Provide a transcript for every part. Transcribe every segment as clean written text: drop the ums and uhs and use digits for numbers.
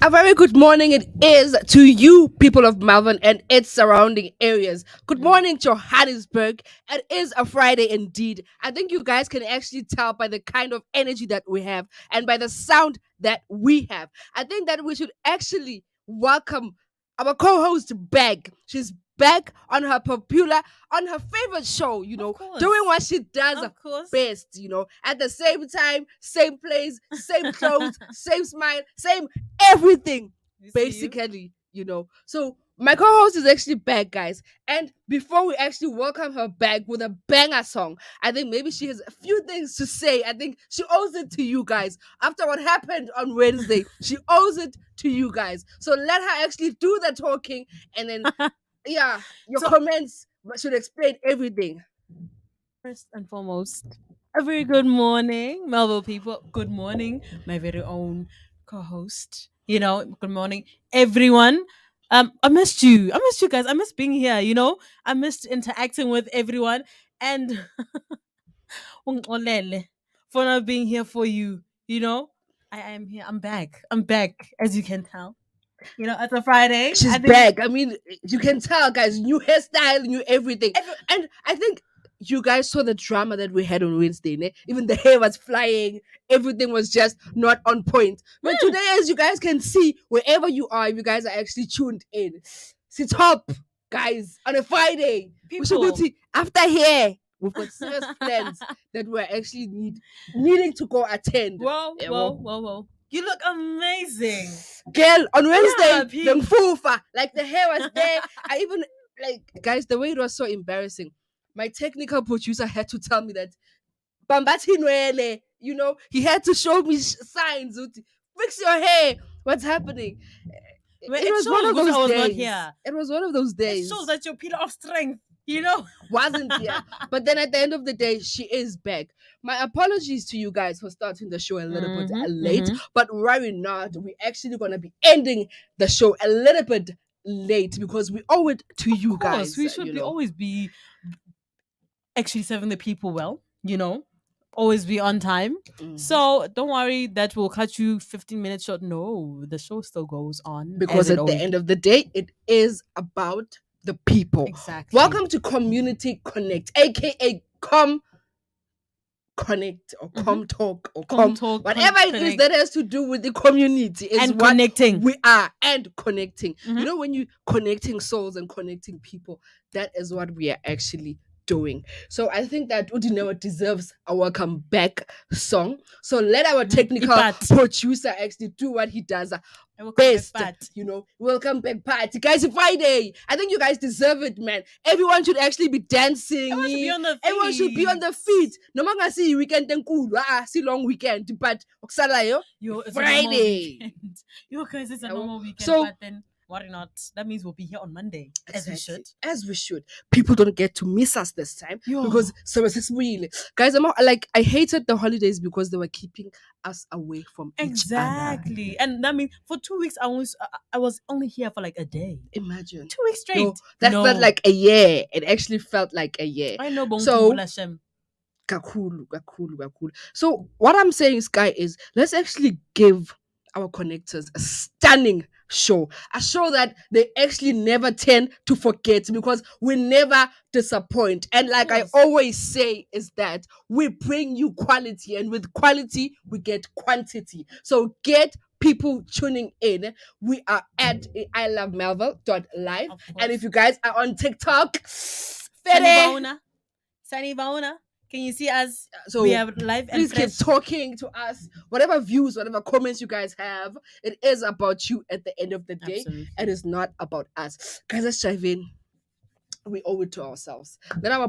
A very good morning it is to you, people of Melbourne and its surrounding areas. Good morning, Johannesburg. It is a Friday indeed. I think you guys can actually tell by the kind of energy that we have and by the sound that we have. I think that we should actually welcome our co-host back. She's back on her favorite show, Of course. doing what she does Of course. best, at the same time, same place, same clothes, same smile, same everything, You see you? basically. So my co-host is actually back, guys. And before we actually welcome her back with a banger song, I think maybe she has a few things to say. I think she owes it to you guys. After what happened on Wednesday, she owes it to you guys. So let her actually do the talking, and then yeah, your So- comments should explain everything. First and foremost, a very good morning, Melville people. Good morning, my very own co-host. Good morning, everyone. I missed you. I missed you guys. I missed being here. I missed interacting with everyone and Olele, for not being here for you. I am here. I'm back. I'm back, as you can tell. It's a Friday. She's I think back. I mean, you can tell, guys, new hairstyle, new everything. And I think you guys saw the drama that we had on Wednesday. Ne? Even the hair was flying. Everything was just not on point. But today, as you guys can see, wherever you are, if you guys are actually tuned in, sit up, guys, on a Friday. We should go people. to after here. We've got serious plans that we're actually needing to go attend. Whoa, Yeah, whoa, well, whoa, whoa. You look amazing. girl, on Wednesday, Pete. the fufa, like the hair was there. I even guys, the way it was so embarrassing. My technical producer had to tell me that Bambati Nwele, he had to show me signs. Fix your hair. What's happening? Well, It was shows one of because those I was days. not here. It was one of those It days. shows that you're pillar of strength. You know? Wasn't here. But then at the end of the day, she is back. My apologies to you guys for starting the show a little bit late, but worry not. We're actually going to be ending the show a little bit late because we owe it to you Of course, guys. we should always be actually serving the people well, always be on time. Mhm. So don't worry that will cut you 15 minutes short. No, the show still goes on. Because at the end of the day, it is about the people. Exactly. Welcome to Community Connect, aka Comm Connect or Comm Talk or Comm Comm Talk, whatever it is Connect. that has to do with the community is And what connecting. we are, and connecting. Mhm. When you connecting souls and connecting people, that is what we are actually doing. So I think that Udineo deserves a welcome back song. So let our technical Ipat. producer actually do what he does best. Welcome back party, guys. It's Friday. I think you guys deserve it, man. Everyone should actually be dancing. Everyone should be on the feet. Everyone should be on the feet. No matter see weekend see long weekend, but okusalayo It's Friday. a normal weekend. Guys, it's a normal weekend, So- but then worry not. That means we'll be here on Monday, as we should. As we should. People don't get to miss us this time Yo. because guys, I hated the holidays because they were keeping us away from each other. Exactly, and that means for 2 weeks I was only here for like a day. Imagine 2 weeks straight. No, that felt like a year. It actually felt like a year. I know. So- Hashem. Kakulu. So what I'm saying, Sky, is let's actually give our connectors a stunning show. A show that they actually never tend to forget because we never disappoint. And like I course. always say, is that we bring you quality, and with quality, we get quantity. So get people tuning in. We are at ilovemelville.live. Of And course. if you guys are on TikTok, Sunny Bauna, can you see us? so We have live and please keep fresh. talking to us. Whatever views, whatever comments you guys have, it is about you at the end of the day. Absolutely. It is not about us. Guys, let's dive in. We owe it to ourselves. Then our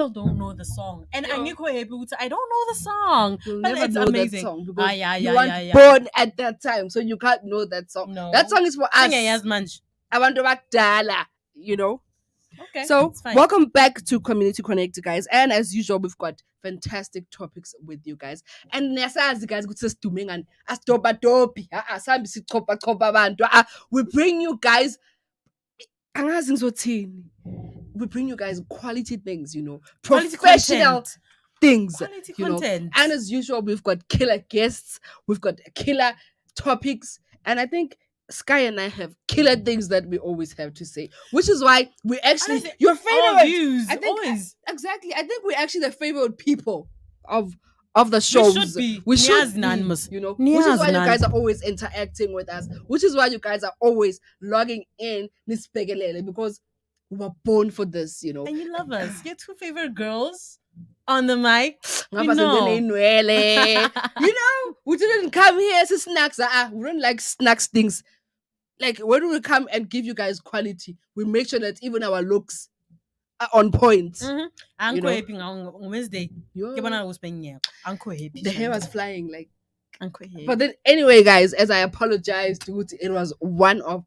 still don't know the song. And I Yo, knew I don't know the song, you'll but never it's know that amazing. song Ah, because yeah, you yeah, weren't yeah, yeah. born at that time, so you can't know that song. That No. song is for Sing a us. yes, manch. Abantu abadala, you know. Okay, So, it's fine. welcome back to Community Connect, guys. And as usual, we've got fantastic topics with you guys. And niyasazi guys ukuthi sesidume ngani asidobadobi asambi sichopha abantu we bring you guys angazi ngizothini. We bring you guys quality things, Quality professional content. things, Quality content. And as usual, we've got killer guests, we've got killer topics, and I think Sky and I have killer things that we always have to say, which is why we And I actually think your our favorite. views I think always exactly. I think we're actually the favorite people of of the we should shows. be We Niaz should be, anonymous. which is Niaz why you nan. guys are always interacting with us, which is why you guys are always logging in nispegelele because we were born for this. And you love us. Your two favorite girls on the mic. You Ngapha know. senzeney'nwele. We didn't come here as snacks. We don't like snacks things. Like when we come and give you guys quality, we make sure that even our looks are on point. Mhm. You Anko know, happy on Wednesday. Yo, Kebana was paying Anko happy. the hair was flying like. Anko happy. But then anyway, guys, as I apologize to it was one of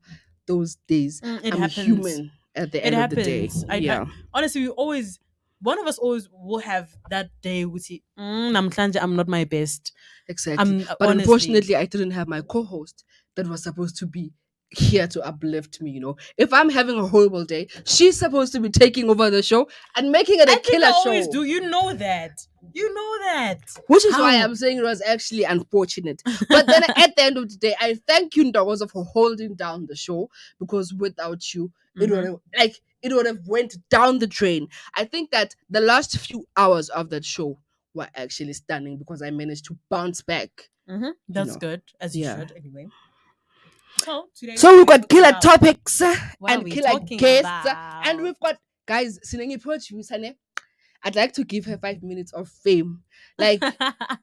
those days. It I'm happens. human at the It end of the day. happens. Yeah, Honestly, we always one of us always will have that day with it. I'm not my best. exactly. But Honestly. unfortunately, I didn't have my co-host that was supposed to be here to uplift me. If I'm having a horrible day, she's supposed to be taking over the show and making it a I think killer I always show. do. You know that. You know that. Which is why How? I'm saying it was actually unfortunate. But then at the end of the day, I thank you, Ndawoza, for holding down the show because without you, it would have it would have went down the drain. I think that the last few hours of that show were actually stunning because I managed to bounce back. That's know. good, as you Yeah. should anyway. So today So we've we're got talking killer about topics what are and we killer talking guests, about? and we've got guys. Sinengi producer, I'd like to give her 5 minutes of fame. Like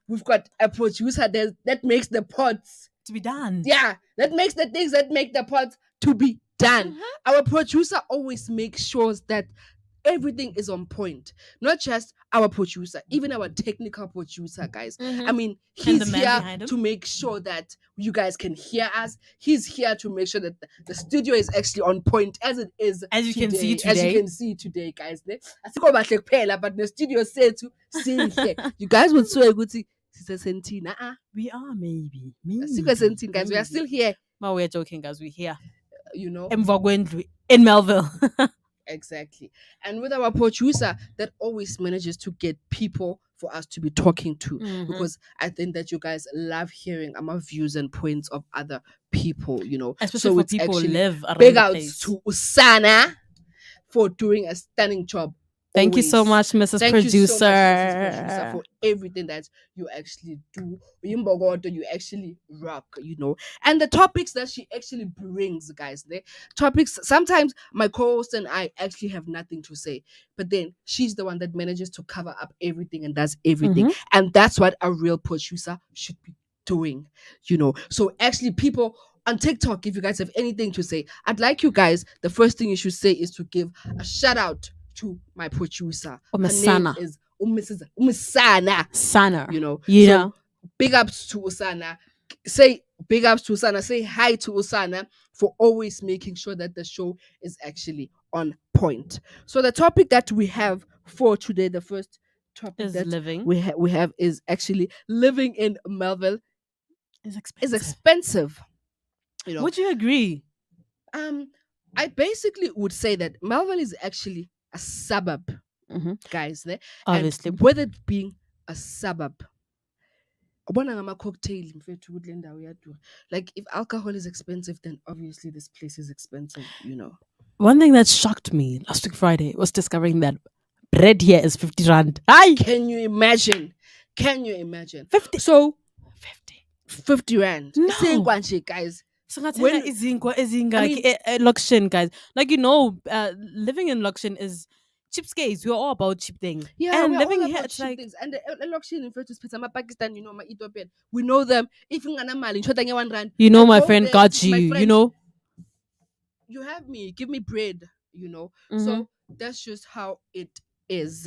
we've got a producer that makes the pods. to be done. Yeah, that makes the things that make the pods to be done. Our producer always makes sure that everything is on point. Not just our producer, even our technical producer, guys. I mean, And the he's man here behind him. to make sure that you guys can hear us. He's here to make sure that the studio is actually on point as it is. As you can see As you today. can see today, guys. Asikho bahle kuphela, but the studio sethu sihle. You guys would swear ukuthi sisesenthini. We are maybe. Asikho senthini, guys. We are still here. Well, we're joking, guys. We're here. You know. In Melville. Exactly. And with our producer that always manages to get people for us to be talking to because I think that you guys love hearing our views and points of other people. Especially So for it's people who actually live around big the outs place. to Usana for doing a stunning job. Thank you so always. much, Mrs. Thank Producer. you so much, Mrs. Producer, for everything that you actually do. You actually rock. And the topics that she actually brings, guys. The topics, sometimes my co-host and I actually have nothing to say, but then she's the one that manages to cover up everything and does everything. And that's what a real producer should be doing. So actually, people on TikTok, if you guys have anything to say, I'd like you guys, the first thing you should say is to give a shout out to my producer. Her name Umisana. is Mrs. Umisana. Sana. So big ups to Usana. Say big ups to Usana. Say hi to Usana for always making sure that the show is actually on point. So the topic that we have for today, the first topic Is that living. we have is actually living in Melville Is is expensive. expensive. Would you agree? I basically would say that Melville is actually a suburb, guys. Obviously. And with it being a suburb, ubona ngama-cocktail mfethu kule ndawo iyadura. Like if alcohol is expensive, then obviously this place is expensive. One thing that shocked me last week Friday was discovering that bread here is 50 rand. Aye. Can you imagine? 50. So 50 rand. No. Senkwanche, guys. When Lokshin, guys. Like living in Lokshin is cheap skates. We're all about cheap things. Yeah, and we're living all here, about it's cheap like things. And the election in first is Pakistan, my Ethiopian. We know them. If you got 1 rand, my go friend there, got my you. friend, you have me. Give me bread. So that's just how it is.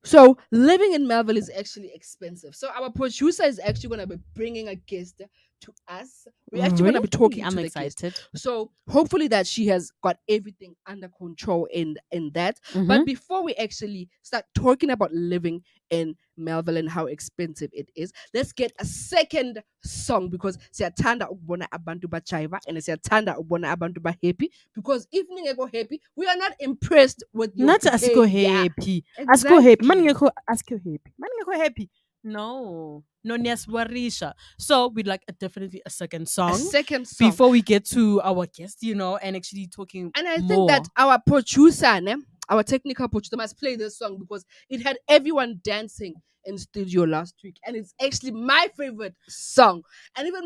So living in Melville is actually expensive. So our producer is actually going to be bringing a guest to us. We're actually going to be Really? talking I'm to the guest. excited. So hopefully that she has got everything under control in that. Mm-hmm. But before we actually start talking about living in Melville and how expensive it is, let's get a second song because siyathanda ukubona abantu bachiva and siyathanda ukubona abantu ba happy because if ningekho happy, we are not impressed with your Not asko behavior. happy. Asko happy. Exactly. Maningeko asko happy. Maningeko happy. No. No niaswarisha. So we'd like definitely a second A song second song. before we get to our guest, and actually talking And I think that more. our producer, ne, our technical producer, must play this song because it had everyone dancing in studio last week. And it's actually my favorite song. And even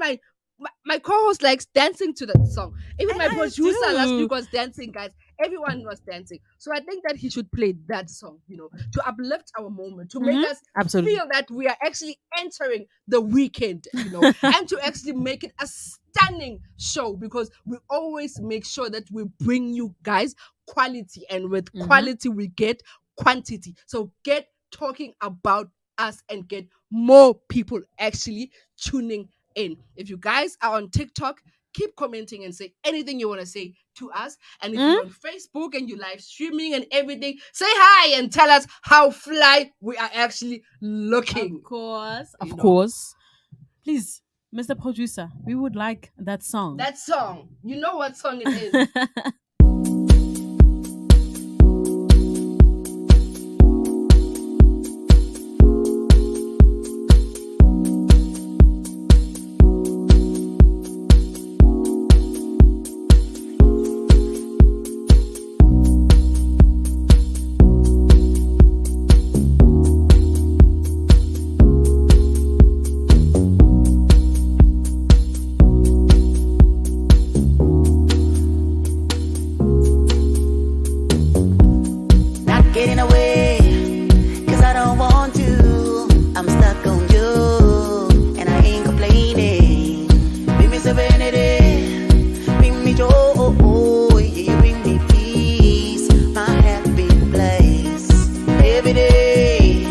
my co-host likes dancing to that song. Even And my I producer last do. week was dancing, guys. Everyone was dancing. So I think that he should play that song, to uplift our moment, to make Mm-hmm. us Absolutely. feel that we are actually entering the weekend, and to actually make it a stunning show because we always make sure that we bring you guys quality, and with Mm-hmm. quality we get quantity. So get talking about us and get more people actually tuning in. If you guys are on TikTok, keep commenting and say anything you want to say to us. And if you're Mm-hmm. on Facebook and you live streaming and everything, say hi and tell us how fly we are actually looking. Of course. You Of know, course. Please, Mr. Producer, we would like that song. that song, you know what song it is. Not getting away, cause I don't want to. I'm stuck on you, and I ain't complaining. Bring me serenity, bring me joy, yeah, you bring me peace, my happy place. Every day,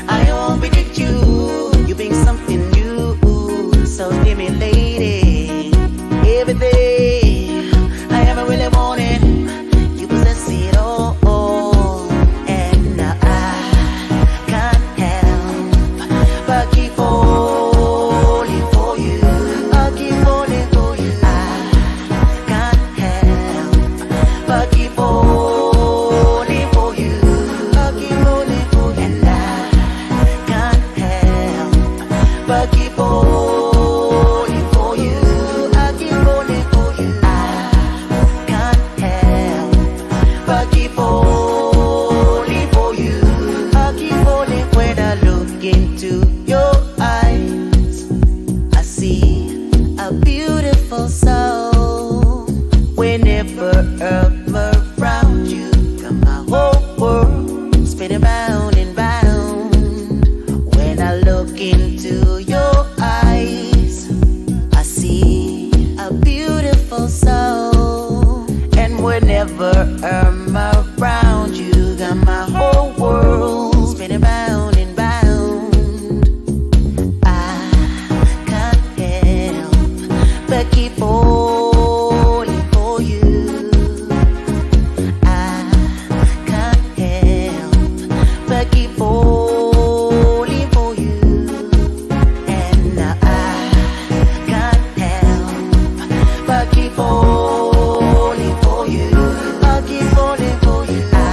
I won't predict you, you bring something new, so stimulating. Everything I ever really wanted, you possess it all. And now I can't help but keep falling for you. I keep falling for you. I can't help but keep falling for you. I keep falling for you. And I can't help but keep falling for you. I keep falling for you. I can't help but keep falling for you. I keep falling when I look into your eyes. I see a beautiful soul. Whenever I'm around you, got my whole world spinning round and round. When I look into your eyes, I see a beautiful soul. And whenever I'm around you, got my whole world spinning round and round. I can't help but keep falling for you. I can't help but keep falling for you. And now I can't help but keep falling for you. I keep falling for you. I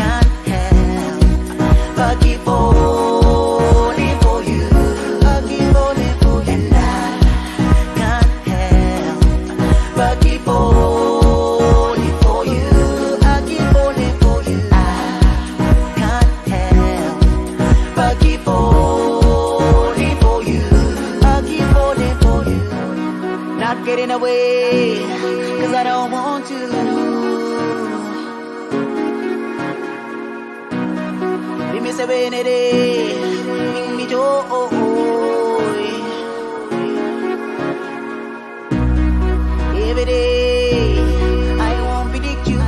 can't help but keep falling for you. I keep falling for you. And I can't help but keep falling for you. I keep falling for you. I can't help but keep falling for you. I keep falling for you. Not getting away, cause I don't want to. Bring me serenity, bring me joy. Every day, I won't predict you.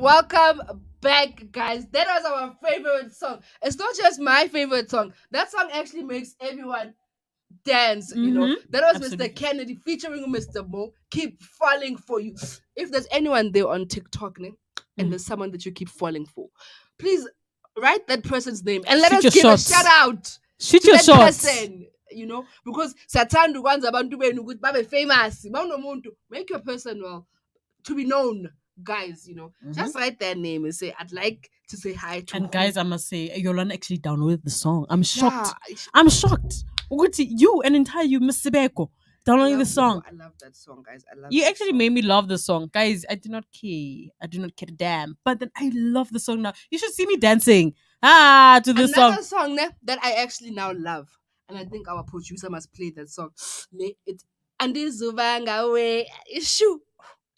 welcome back, guys. That was our favorite song. It's not just my favorite song. That song actually makes everyone dance. That was Mr. Absolutely. Kennedy featuring Mr. Mo. Keep falling for you. If there's anyone there on TikTok, ne, and Mhm. there's someone that you keep falling for, please write that person's name and let Shoot us your give a shout shots. out Shoot to your that shots. person. Because sathanda ukwenza abantu benu ukuthi babe famous. Bawunomuntu, make your person well to be known, guys. Mhm. Just write their name and say, I'd like to say hi to And who. guys, I must say, Yolan actually downloaded the song. I'm Yeah, shocked. I'm shocked. Ukuthi you, an entire you, Miss Sibeko, downloading the song. I love that song, guys. I love You that actually song. made me love the song. Guys, I do not care. I do not care a damn. But then I love the song now. You should see me dancing. To this song. Another song that I actually now love, and I think our producer must play that song. It's Andizuvanga way. Shoo.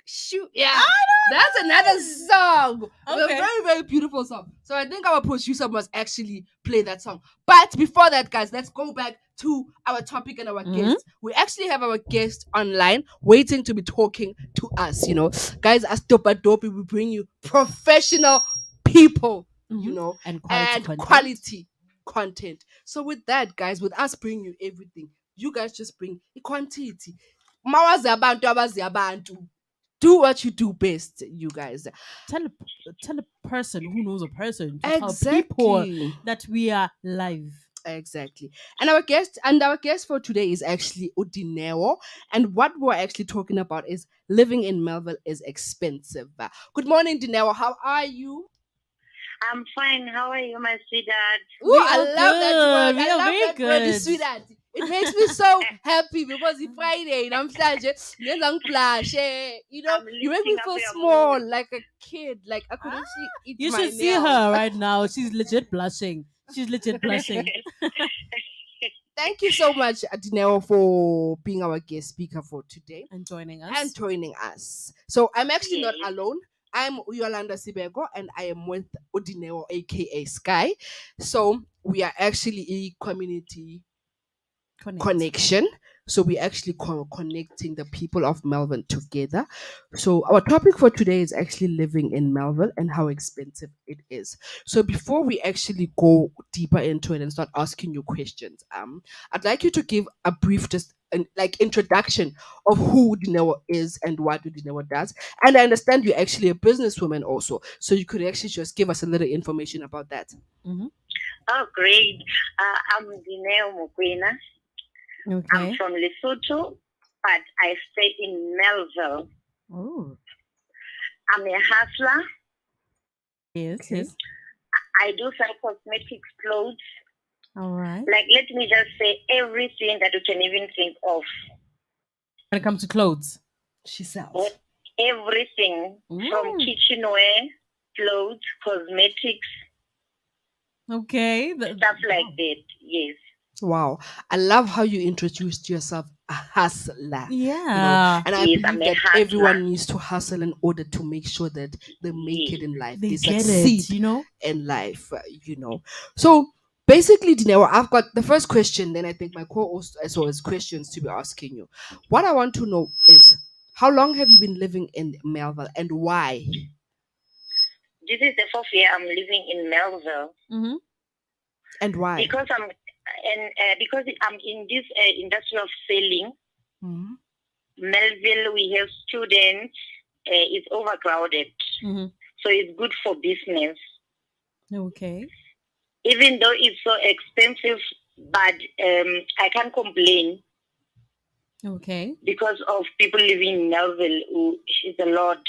Shoot, yeah. That's another song. A Okay. very, very beautiful song. So I think our producer must actually play that song. But before that, guys, let's go back to our topic and our guest. We actually have our guest online waiting to be talking to us. Guys, as Dopa Dopi, we bring you professional people, And and content. quality content. So with that, guys, with us bringing you everything, you guys just bring the quantity. Mawazi abantu abazi abantu. Do what you do best, you guys. Tell a person who knows a person to tell people Exactly. that we are live. Exactly. And our guest for today is actually Udineo. And what we're actually talking about is living in Melville is expensive. Good morning, Dineo. How are you? I'm fine. How are you, my sweetheart? Ooh, We I are love that good. word. We I are love very that word, the good. sweetheart. It makes me so happy because it's Friday and I'm flash. You make me lifting up feel your small, mood. like a kid. Like I could actually eat You my should see nails. her right now. She's legit blushing. She's legit blushing. Thank you so much, Adineo, for being our guest speaker for today And joining and us. joining us. So I'm actually not Yes. alone. I'm Yolanda Sibego and I am with Odineo, aka Sky. So we are actually a community Connect. connection. So we're actually connecting the people of Melbourne together. So our topic for today is actually living in Melbourne and how expensive it is. So before we actually go deeper into it and start asking you questions, I'd like you to give a brief just like introduction of who Dinewa is and what Dinewa does. And I understand you're actually a businesswoman also. So you could actually just give us a little information about that. Mm-hmm. Oh, great. I'm Dineo Mukwena. Okay. I'm from Lesotho, but I stay in Melville. Oh. I'm a hustler. Yes. Okay. Yes. I do sell cosmetics, clothes. All right. Like, let me just say everything that you can even think of. When it comes to clothes. She sells. Everything from kitchenware, clothes, cosmetics, Okay. stuff like that. Yes. Wow. I love how you introduced yourself a hustler. Yeah. And I Yes, I'm believe a that hustler. everyone needs to hustle in order to make sure that they make it Yes. in life. They get succeed it, you know? in life, So basically, Dinewa, I've got the first question, then I think my co-host as well as questions to be asking you. What I want to know is how long have you been living in Melville and why? This is the fourth year I'm living in Melville. Mm-hmm. And why? Because I'm in this industry of selling. Mhm. Melville, we have students. It's overcrowded, Mm-hmm. so it's good for business. Okay. Even though it's so expensive, but I can't complain Okay. because of people living in Melville. Who is a lot.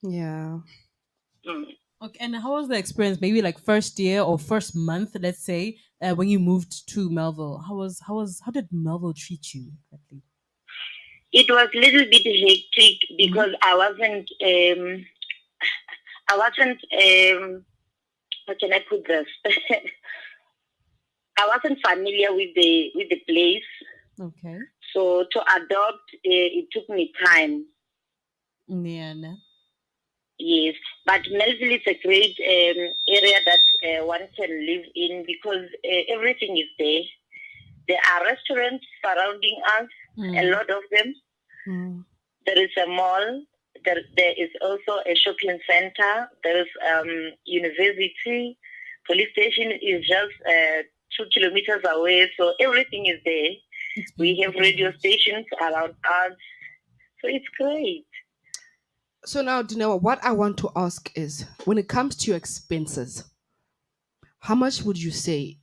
Yeah. Mm. Okay. And how was the experience? Maybe like first year or first month, let's say, when you moved to Melville. How did Melville treat you exactly? It was a little bit hectic because I wasn't. How can I put this? I wasn't familiar with the place, Okay. so to adopt, it took me time. Yeah. No. Yes, but Melville is a great area that one can live in because everything is there. There are restaurants surrounding us, a lot of them. Mm. There is a mall. There is also a shopping center. There is university. Police station is just 2 kilometers away. So everything is there. It's We have beautiful. radio stations around us. So it's great. So now, Dinewa, what I want to ask is, when it comes to your expenses, how much would you say,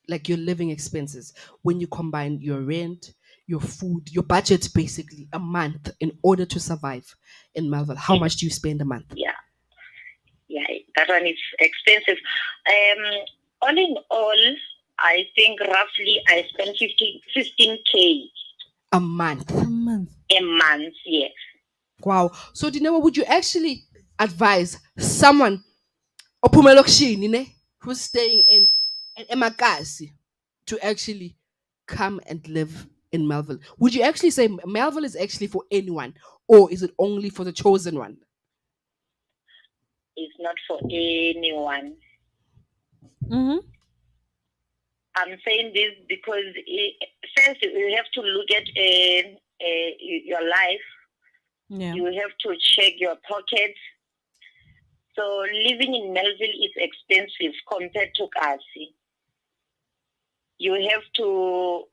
like your living expenses, when you combine your rent, your food, your budget, basically a month in order to survive in Melville? How much do you spend a month? Yeah, yeah, that one is expensive. All in all, I think roughly I spend 15K A month. A month. a month. Yes. Wow. So, Dinewa, would you actually advise someone Ophumelokishini, ne, who's staying in Emakasi to actually come and live in Melville? Would you actually say Melville is actually for anyone, or is it only for the chosen one? It's not for anyone. Mm-hmm. I'm saying this because first you have to look at your life. Yeah. You have to check your pockets. So living in Melville is expensive compared to Kasi. You have to.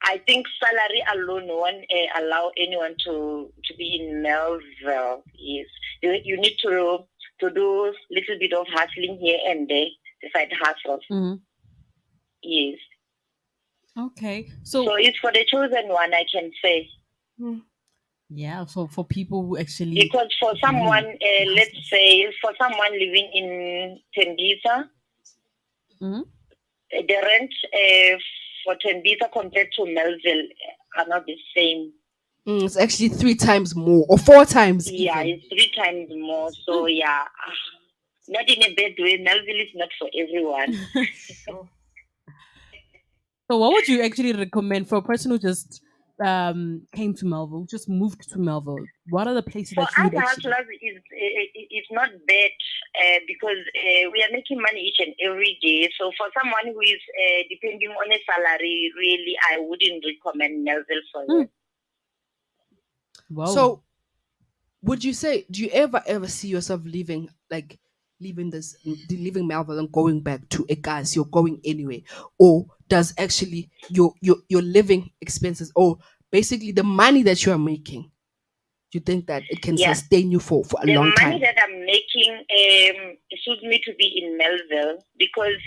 I think salary alone won't allow anyone to be in Melville. Yes, you need to do little bit of hustling here and there, the side hustles. Mm-hmm. Yes. Okay. So So it's for the chosen one, I can say. yeah, so for people who actually Because for someone, really let's hustle. say, for someone living in Tembisa, Mhm. the rent for Tembisa compared to Melville are not the same. It's actually 3 times more, or 4 times Yeah, even. it's 3 times more. So yeah, not in a bad way. Melville is not for everyone. Sure. So what would you actually recommend for a person who just came to Melville, just moved to Melville? What are the places For that you us would actually hustlers, it's not bad because we are making money each and every day. So for someone who is depending on a salary, really, I wouldn't recommend Melville for them. Wow. So, would you say, do you ever see yourself leaving, like leaving leaving Melville and going back to Egas? You're going anyway, or does actually your living expenses, or basically the money that you are making, do you think that it can Yeah, sustain you for a the long money time? that I'm making suits me to be in Melville because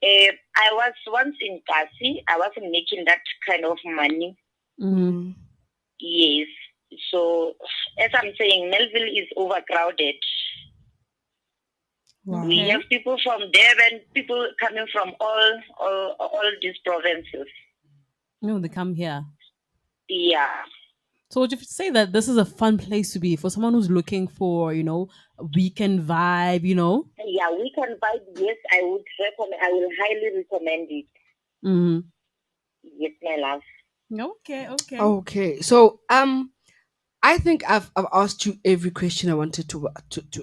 I was once in Kasi. I wasn't making that kind of money. Mm-hmm. Yes. So, as I'm saying, Melville is overcrowded. Wow. We Okay. have people from Durban, people coming from all these provinces. No, they come here. Yeah. So would you say that this is a fun place to be for someone who's looking for, a weekend vibe? Yeah, we can buy. Yes, I would recommend. I will highly recommend it. Mm-hmm. Yes, my love. Okay, okay. Okay, so I think I've asked you every question I wanted to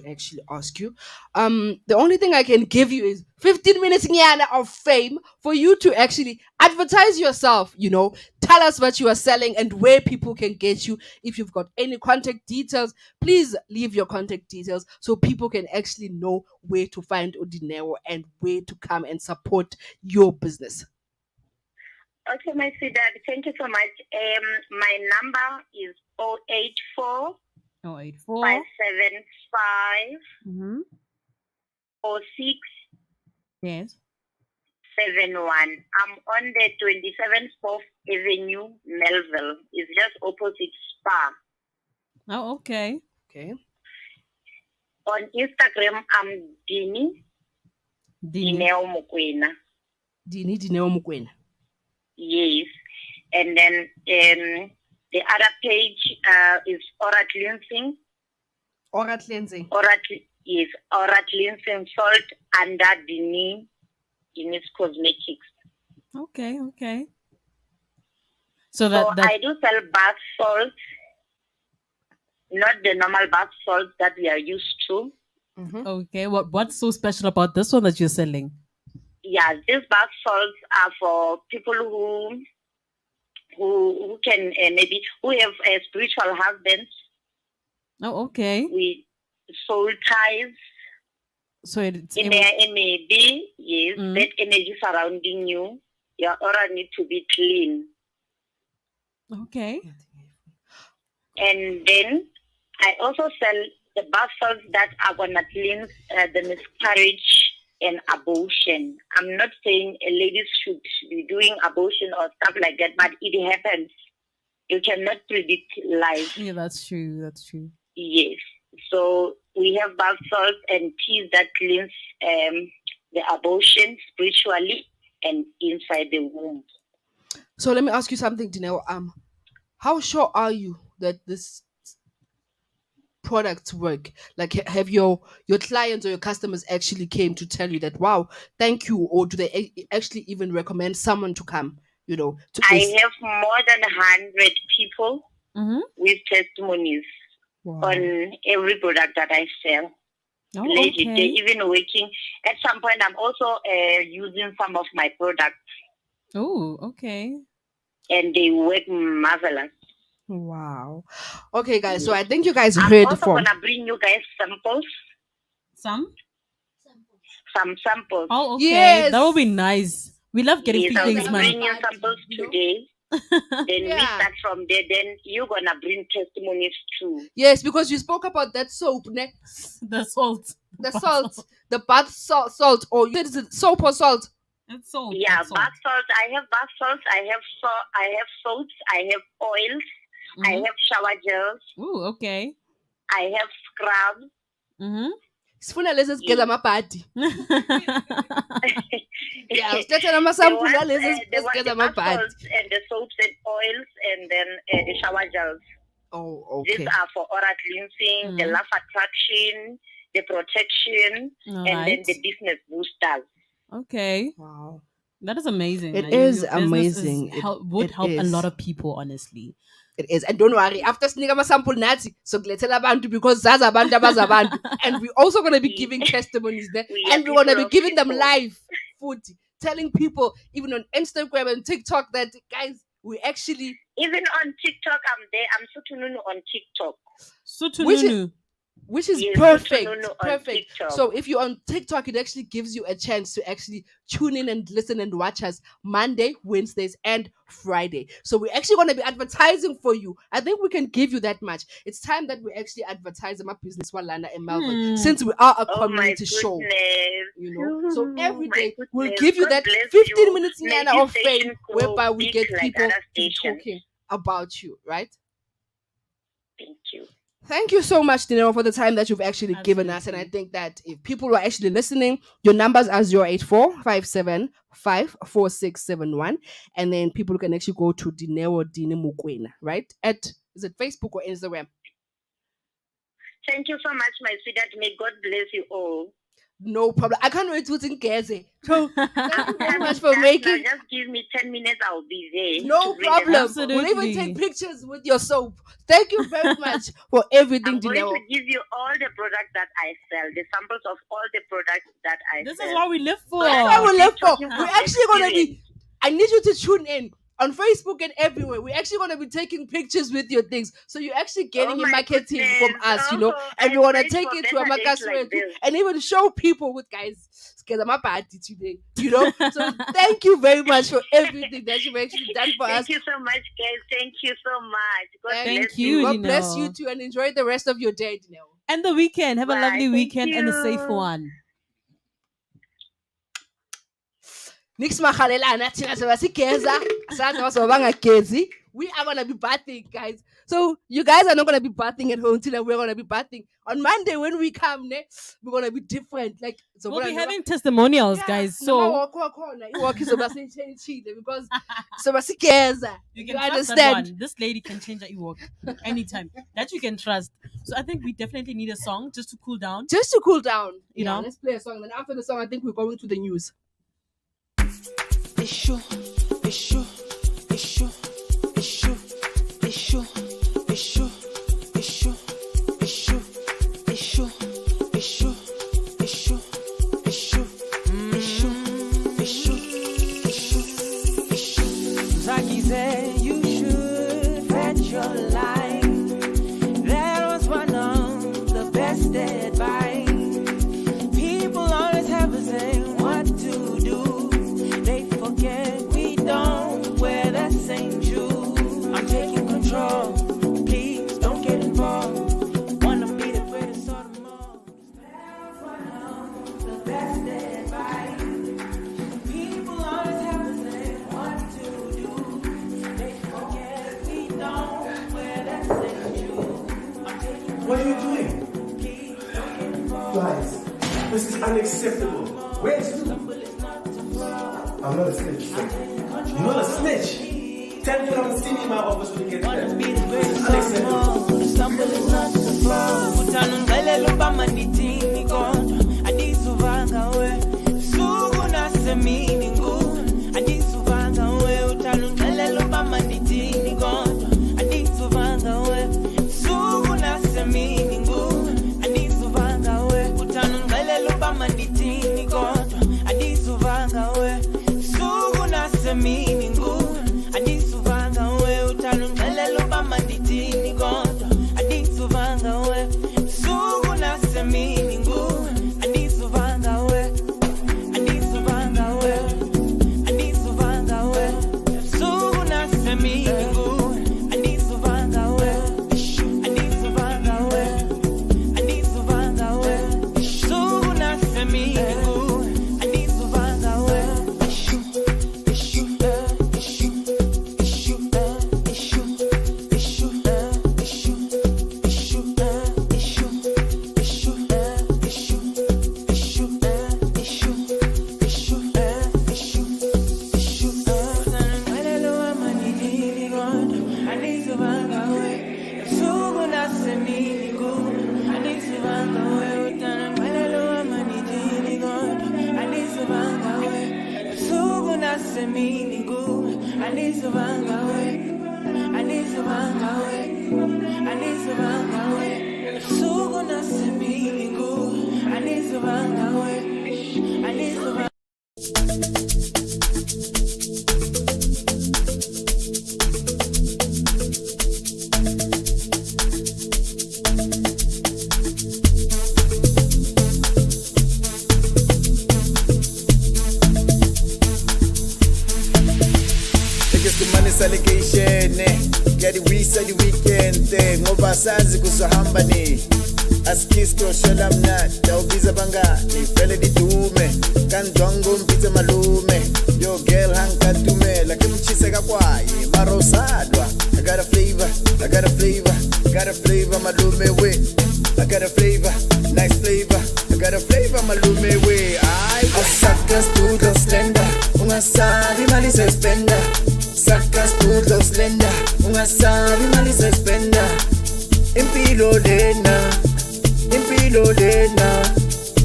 actually ask you. The only thing I can give you is 15 minutes nyana of fame for you to actually advertise yourself. Tell us what you are selling and where people can get you. If you've got any contact details, please leave your contact details so people can actually know where to find Odineo and where to come and support your business. Okay, my sweetheart. Thank you so much. My number is 084 084. 575 Mm-hmm. 4671. Yes. I'm on the 27th 4th Avenue, Melville. It's just opposite Spa. Oh, okay. Okay. On Instagram, I'm Dini. Dineo Mokwena. Dini Dineo Mukwena. Yes. And then the other page is Orat Cleansing. Oral cleansing. Orat Cleansing Salt under Dini's Cosmetics. Okay, okay. So So that I do sell bath salts, not the normal bath salts that we are used to. Mhm. okay. What's so special about this one that you're selling? Yeah, these bath salts are for people who can maybe who have spiritual husbands. Oh, okay. We soul ties So it's in able. their energy. Yes, Mm. that energy surrounding you. Your aura need to be clean. Okay. And then I also sell the bath salts that are gonna cleanse the miscarriage and abortion. I'm not saying ladies should be doing abortion or stuff like that, but it happens. You cannot predict life. Yeah, that's true. That's true. Yes. So we have bath salts and teas that cleanse the abortion spiritually and inside the womb. So let me ask you something, Dineo. How sure are you that this products work? Like, have your clients or your customers actually came to tell you that, wow, thank you, or do they actually even recommend someone to come, to I this? have more than 100 people Mm-hmm. with testimonies Wow. on every product that I sell. Oh, Legit. They're okay. even working. At some point, I'm also using some of my products, Oh, okay. and they work marvelous. Wow. Okay, guys. So Yes. I think you guys I'm heard also from. gonna bring you guys samples, Some. some samples. Oh, okay. That will Yes. be nice. We love getting Yes, free I'll things, be man. bringing samples today. Then we Yeah. start from there. Then you're gonna bring testimonies too. Yes, because you spoke about that soap, The salt. the salt, the bath salt, or you said is it soap or salt? It's salt. Yeah, That's salt. bath salts. I have bath salts. I have salts. I have oils. I Mhm. have shower gels. Ooh, okay. I have scrubs. Mm-hmm. Sifuna lezi sigeza amabhadi. Yeah, the usithathe namasampula lezi esigeza bath amabhadi. salts and the soaps and oils, and then the shower gels. Oh, These okay. are for aura cleansing, the love attraction, the protection, and then Alright. the business boosters. Okay. Wow. That is amazing. It man. is Your business amazing. would It help a is. lot of people, honestly. It is. And don't worry, after sinika amasample nathi sokulethela abantu, because zazi abantu abazabantu, and we're also going to be giving testimonies there, We are and we're going to people be of giving them people. live food, telling people even on Instagram and TikTok that, guys, we actually, Even on TikTok, I'm there. I'm Sutununu on TikTok. Sutununu. which is Yes, perfect. Sutununu on Perfect. TikTok. So if you're on TikTok, it actually gives you a chance to actually tune in and listen and watch us Monday, Wednesdays, and Friday. So we're actually going to be advertising for you. I think we can give you that much. It's time that we actually advertise my business Walana in Melbourne, since we are a Oh my community show. goodness. So every My day we'll goodness. give you God that bless 15 you. minutes May Nyana this of station fame, grow whereby we big get like people other to be stations. talking about you, right? Thank you. Thank you so much, Dinero, for the time that you've actually given us. And I Absolutely. think that if people are actually listening, your numbers are 084-575-4671. And then people can actually go to Dinero Dine Mukwena, right? Is it Facebook or Instagram? Thank you so much, my sweetheart. May God bless you all. No problem. I can't wait to think Geze. So thank you I'm very much coming for back making. now. Just give me 10 minutes. I'll be there. No to bring the problem. samples. We'll even Absolutely. take pictures with your soap. Thank you very much for everything, I'm going Dinero. to give you all the products that I sell, the samples of all the products that I This sell. is what we live for. So That's what we live for. talking We're from actually going to be. experience. I need you to tune in on Facebook and everywhere. We're actually going to be taking pictures with your things. So you're actually getting your my marketing from goodness. us, Oh, and we I want to wait take for it to a better days like this. and even show people with guys. I'm a party today, So thank you very much for everything that you've actually done for us. Thank you so much, guys. Thank you so much. God Thank bless you, God bless you Dineo. too, and enjoy the rest of your day, Dineo. And the weekend. Have a Bye. lovely Thank weekend and a safe you. one. Nix makhalelana thina sebasigeza sazi bazoba bangagezi. We are gonna be bathing, guys. So you guys are not gonna be bathing at home till we're gonna be bathing on Monday when we come. We're gonna be different. Like so We'll be having testimonials, guys. So walk is because sebasigeza. you You can trust that understand? one. This lady can change that you walk anytime. That you can trust. So I think we definitely need a song just to cool down. Just to cool down. You know? Let's play a song. Then after the song, I think we're going to the news. Issue, issue, issue, issue, issue, issue, issue, issue, issue, issue, issue, issue, issue. Zaki said you should bet your life. There was one on unacceptable. Where's you? I'm not a snitch, sir. You're not a snitch. Tell me I'm sitting in my office when you get there. It's unacceptable. Stumble is not the fall. Utanungele lupa manitini konto. Adisuvanga we. Sugu na semini ngu. Adisuvanga we. Utanungele lupa manitini konto. Adisuvanga we. Sugu na semini ngu. Adisuvanga we. Utanungele lupa manitini konto. Adisuvanga we. Sugu na semini ngu. Adisuvanga we. Utanungele lupa manitini konto. Adisuvanga we. Sugu na semini ngu. Adisuvanga we. Adisuvanga we. Adisuvanga we. Sugu na semini ngu. Adisuvanga we. Adisuvanga we. Adisuvanga we. Sugu na semini ngu. Adisuvanga we. Allegation yadiwisa weekend ngoba sazi kuzohamba ni askisto shela mnati awubiza bangani vele didume kandwango mpitse malume yo girl hankatumela kimchise kakwaye marosadwa I got a flavor, I got a flavor, got a flavor malume we I got a flavor, nice flavor, I got a flavor malume we Sakas tudo slender ungasabi mali se spenda Sakas tudo slender ungasabi mali se spenda Impilo lena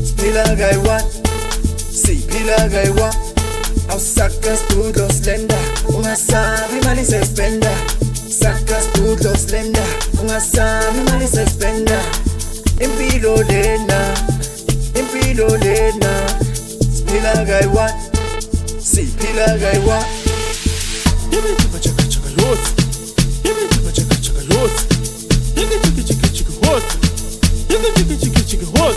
Spila gaiwa Si pila gaiwa Sakas tudo slender ungasabi mali se spenda Sakas tudo slender ungasabi mali se spenda Impilo lena Spila gaiwa Si pila gaiwa Yimi chaka chaka chaka lot. Yimi chaka chaka chaka lot. Yimi chiki chiki chiki hot. Yimi chiki chiki chiki hot.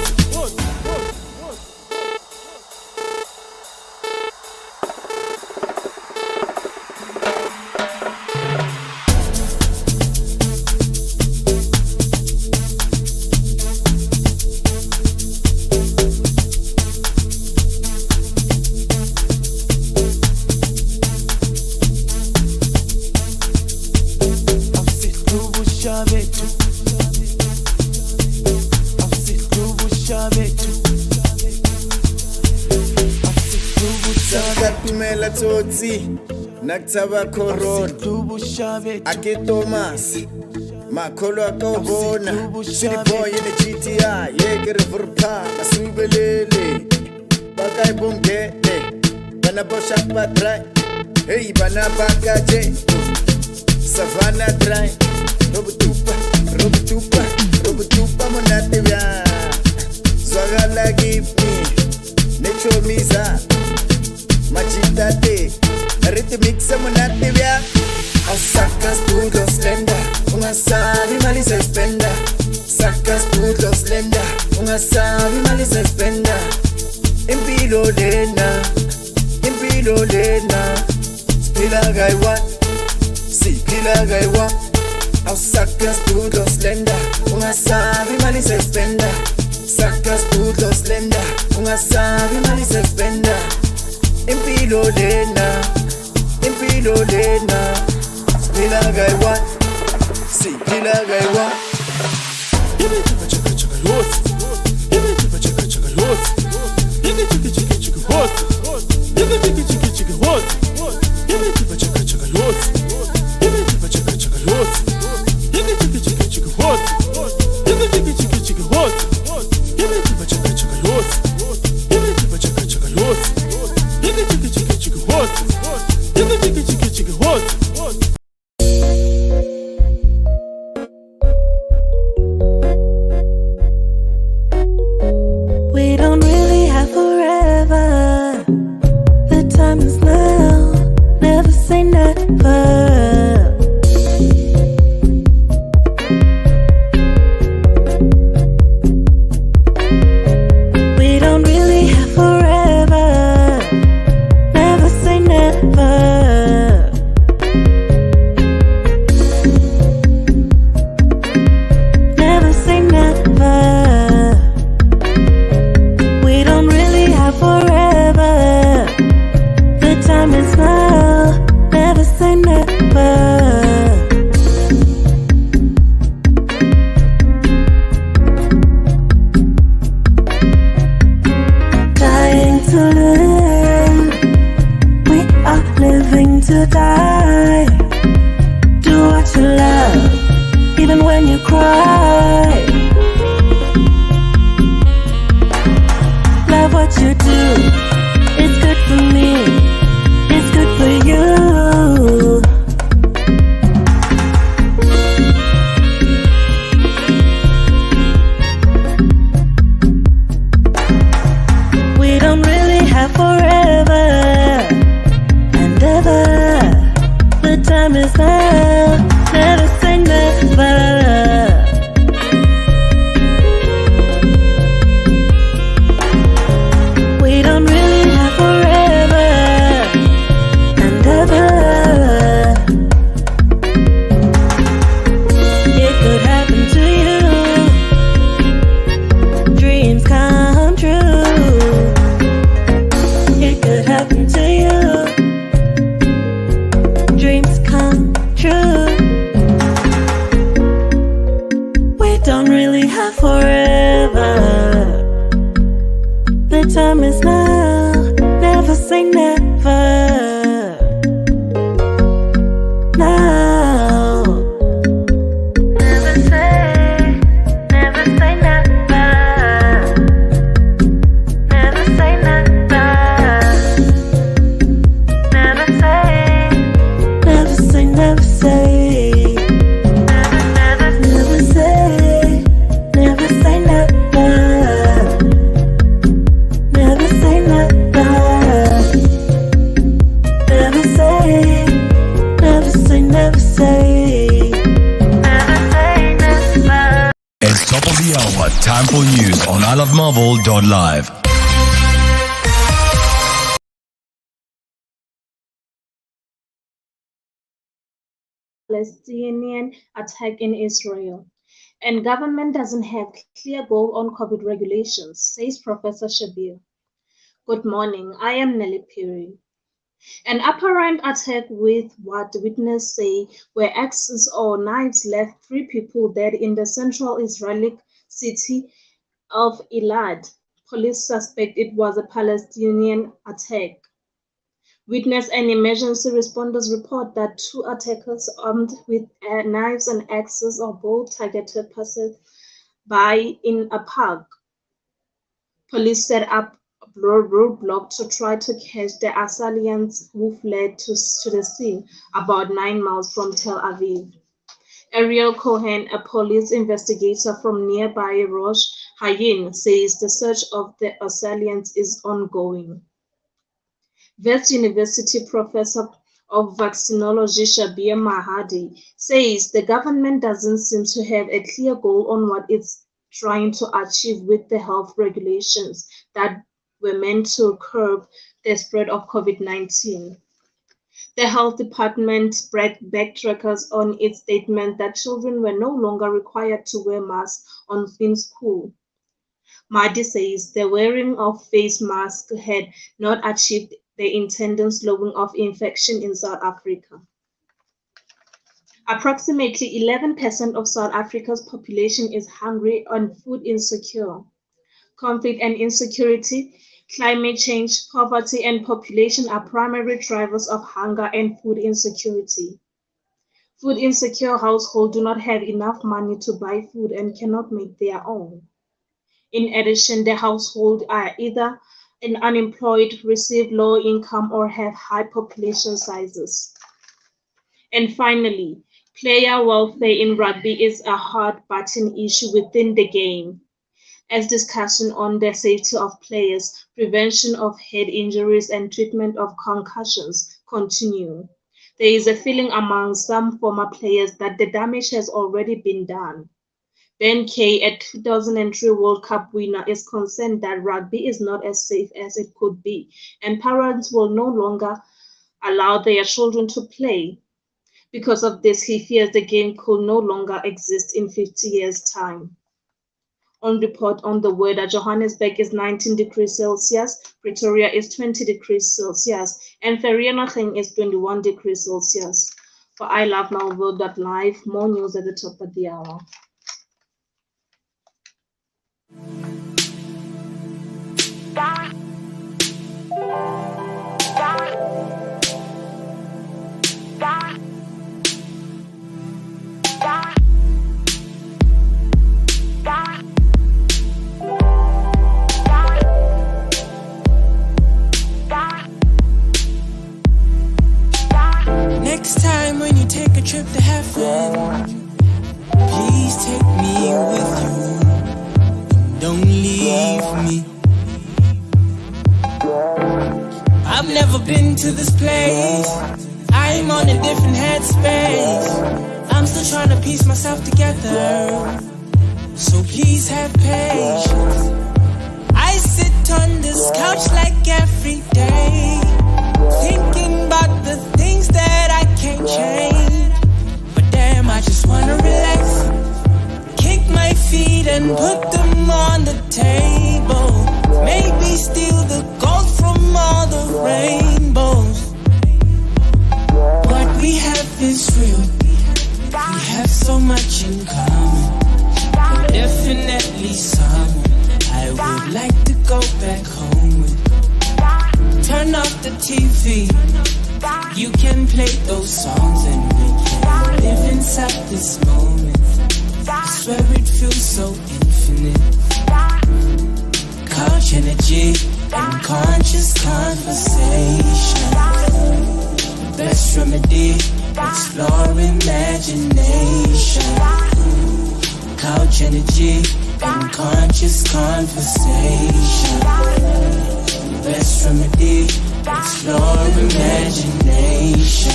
Sakatumela tsotsi nakutaba corona Ake Thomas Makolo akobona City boy in the GTI Yeke reverpa Masubelele Bakay bongete Bana bosha patray Hey bana bakaje Savannah dry Robutupa monate vya Zwagala give me Necho miza Machitate Rhythmixa monate vya Sakas tudo slender ungasabi mali se spenda Sakas tudo slender ungasabi mali se spenda Impilo lena Spila gaiwa Si pila gaiwa Sakas tudo slender ungasabi mali se spenda Sakas tudo slender ungasabi mali se spenda Impilo lena Spila gaiwa Si pila gaiwa Yimi chaka chaka chaka lot. Yimi chaka chaka chaka lot. to die. Do what you love, even when you cry. Love what you do. It's good for me. It's good for you. We don't really have forever and ever. The time is now. Never say never. We don't really have forever and ever. It could happen to you. Dreams come true. It could happen to you. Dreams come true. We don't really have forever. The time is now. Never say never. Now. Never say never. Never say never. Never say. Never say, never say. Never say. Never say never. Never say never. Never say. Never say, never say. Never say never. It's top of the hour. Time for news on ilovemarvel.live. Palestinian attack in Israel. And government doesn't have clear goal on COVID regulations, says Professor Shabir. Good morning, I am Nelly Perry. An apparent attack with what witnesses say were axes or knives left 3 people dead in the central Israeli city of Elad. Police suspect it was a Palestinian attack. Witness and emergency responders report that 2 attackers armed with knives and axes or both targeted passers-by in a park. Police set up a roadblock to try to catch the assailants who fled to the scene about 9 miles from Tel Aviv. Ariel Cohen, a police investigator from nearby Rosh Hayin, says the search of the assailants is ongoing. West University professor of vaccinology Shabir Mahadi says the government doesn't seem to have a clear goal on what it's trying to achieve with the health regulations that were meant to curb the spread of COVID-19. The health department backtrackers on its statement that children were no longer required to wear masks in school. Mahdi says the wearing of face masks had not achieved the intended slowing of infection in South Africa. Approximately 11% of South Africa's population is hungry and food insecure. Conflict and insecurity, climate change, poverty, and population are primary drivers of hunger and food insecurity. Food insecure households do not have enough money to buy food and cannot make their own. In addition, the households are either unemployed, receive low income, or have high population sizes. And finally, player welfare in rugby is a hot-button issue within the game, as discussion on the safety of players, prevention of head injuries, and treatment of concussions continue. There is a feeling among some former players that the damage has already been done. Ben Kay, a 2003 World Cup winner, is concerned that rugby is not as safe as it could be, and parents will no longer allow their children to play. Because of this, he fears the game could no longer exist in 50 years' time. On report on the weather, Johannesburg is 19 degrees Celsius, Pretoria is 20 degrees Celsius, and Vereeniging is 21 degrees Celsius. For ilovemarvel.live, more news at the top of the hour. Next time when you take a trip to heaven, please take me with you. Don't leave me. I've never been to this place. I'm on a different headspace. I'm still trying to piece myself together. So please have patience. I sit on this couch like every day, thinking about the things that I can't change. But damn, I just wanna relax, kick my feet and put them on the table. Maybe steal the gold from all the rainbows. What we have is real. We have so much in common. You're definitely someone I would like to go back home with. Turn off the TV. You can play those songs and we can live inside this moment. I swear it feels so infinite. Couch energy and conscious conversation. Best remedy, explore imagination. Couch energy and conscious conversation. Best remedy, explore imagination.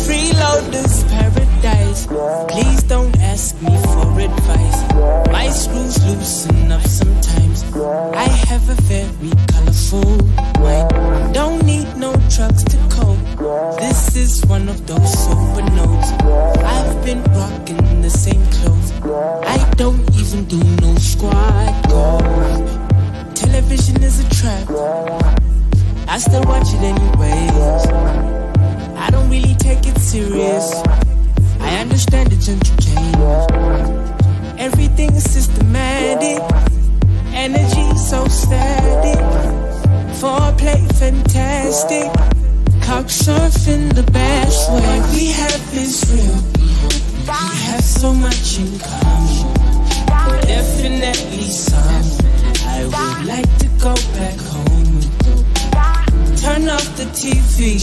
Freeloader's paradise. Please don't ask me for advice. My screws loosen up sometimes. I have a very colorful mind. Don't need no drugs to cope. This is one of those sober notes. I've been rocking the same clothes. I don't even do no squat goals. Television is a trap. I still watch it anyways. I don't really take it serious. I understand it's entertainment. Everything is systematic. Energy so static. Foreplay fantastic. Couch surfing the best way. What we have is real. We have so much in common. Definitely some I would like to go back home with. Turn off the TV.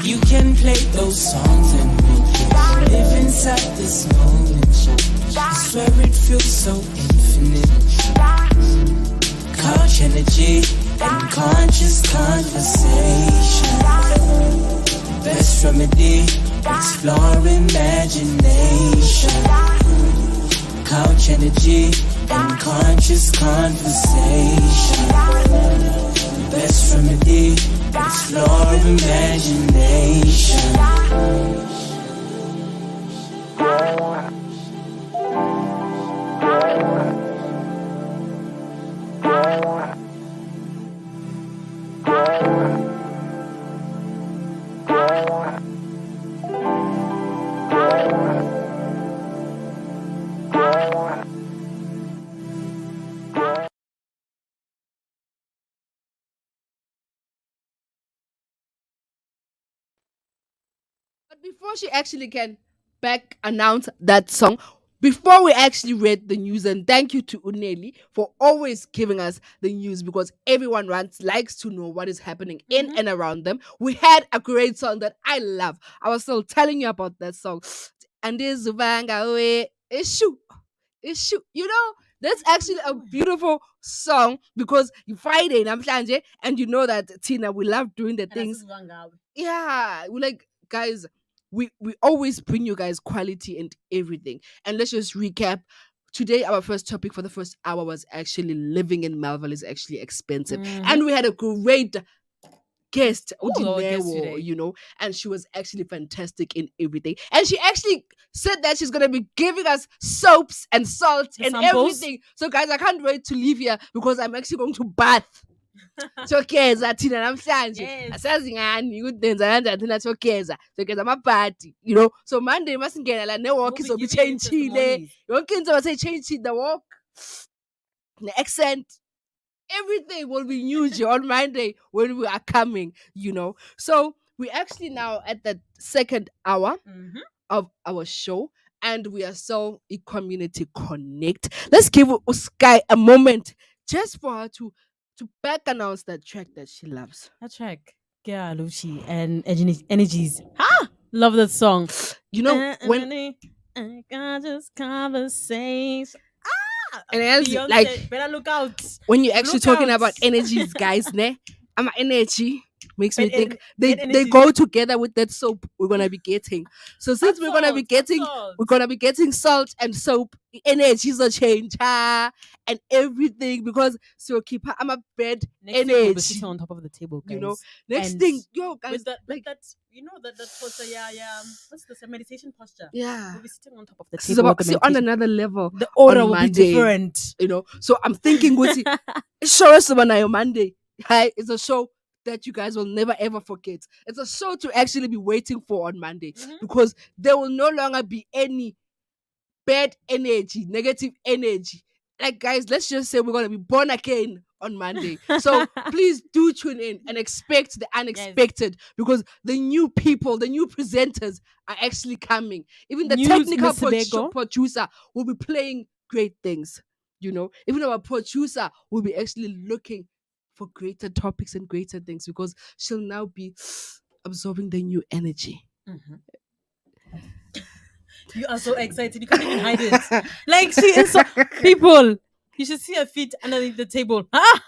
You can play those songs and we can live inside this moment. I swear it feels so infinite. Couch energy and conscious conversation. Best remedy, explore imagination. Couch energy and conscious conversation. Best remedy, explore imagination. But before she actually can back announce that song, before we actually read the news, and thank you to Uneli for always giving us the news because everyone likes to know what is happening in and around them. We had a great song that I love. I was still telling you about that song. And this Zubanga we issue. You know, that's actually a beautiful song because Friday namhlanje, and you know that Tina, we love doing the things. Yeah, we like guys. We always bring you guys quality and everything. And let's just recap. Today, our first topic for the first hour was actually living in Melville is actually expensive, and we had a great guest, our guest Udinewo, today. you know, and she was actually fantastic in everything. And she actually said that she's gonna be giving us soaps and salts and samples? everything. So, guys, I can't wait to leave here because I'm actually going to bath. Sokeza thina namhlanje Yes. asazi ngani ukuthi nenza kanjani thina sokeza amabhadi, you know. So Monday masingena la ne-walk We'll be izobe giving you itshentshile, testimonies. yonke into izobe seyitshentshile, the walk, the accent, everything will be new on Monday when we are coming, you know. So we actually now at the second hour of our show, and we are so in Community Connect. Let's give Sky a moment just for her to back announce that track that she loves. That track, yeah, Lucy and energies. Love that song. You know, when I got this conversation. and else, like Beyonce, better look out. when you're actually Look talking out. about energies, guys, ne? I'm energy makes me think Bad they energies. go together with that soap we're gonna be getting. So since Hot salt. we're gonna be getting salt and soap, energies will change, and everything because so keep I'm a bad Next week we'll be sitting energy. on top of the table, You know, guys. next And thing, yo, guys, with like that, you know that posture, yeah. What's this? A meditation posture. yeah, We'll be sitting on top of the this is table with about the see on meditation. another level The aura on will be Monday. different. You know, so I'm thinking, Gucci, show us on your Monday. Hi, it's a show that you guys will never ever forget. It's a show to actually be waiting for on Monday Mhm. because there will no longer be any bad energy, negative energy. Like, guys, let's just say we're gonna be born again on Monday. So please do tune in and expect the Yes. unexpected because the new people, the new presenters are actually coming. Even the News, technical Miss Bego. producer will be playing great things. You know, even our producer will be actually looking for greater topics and greater things because she'll now be absorbing the new energy. Mhm. You are so excited. You can't even hide it. Like she is so people. You should see her feet underneath the table. Ah,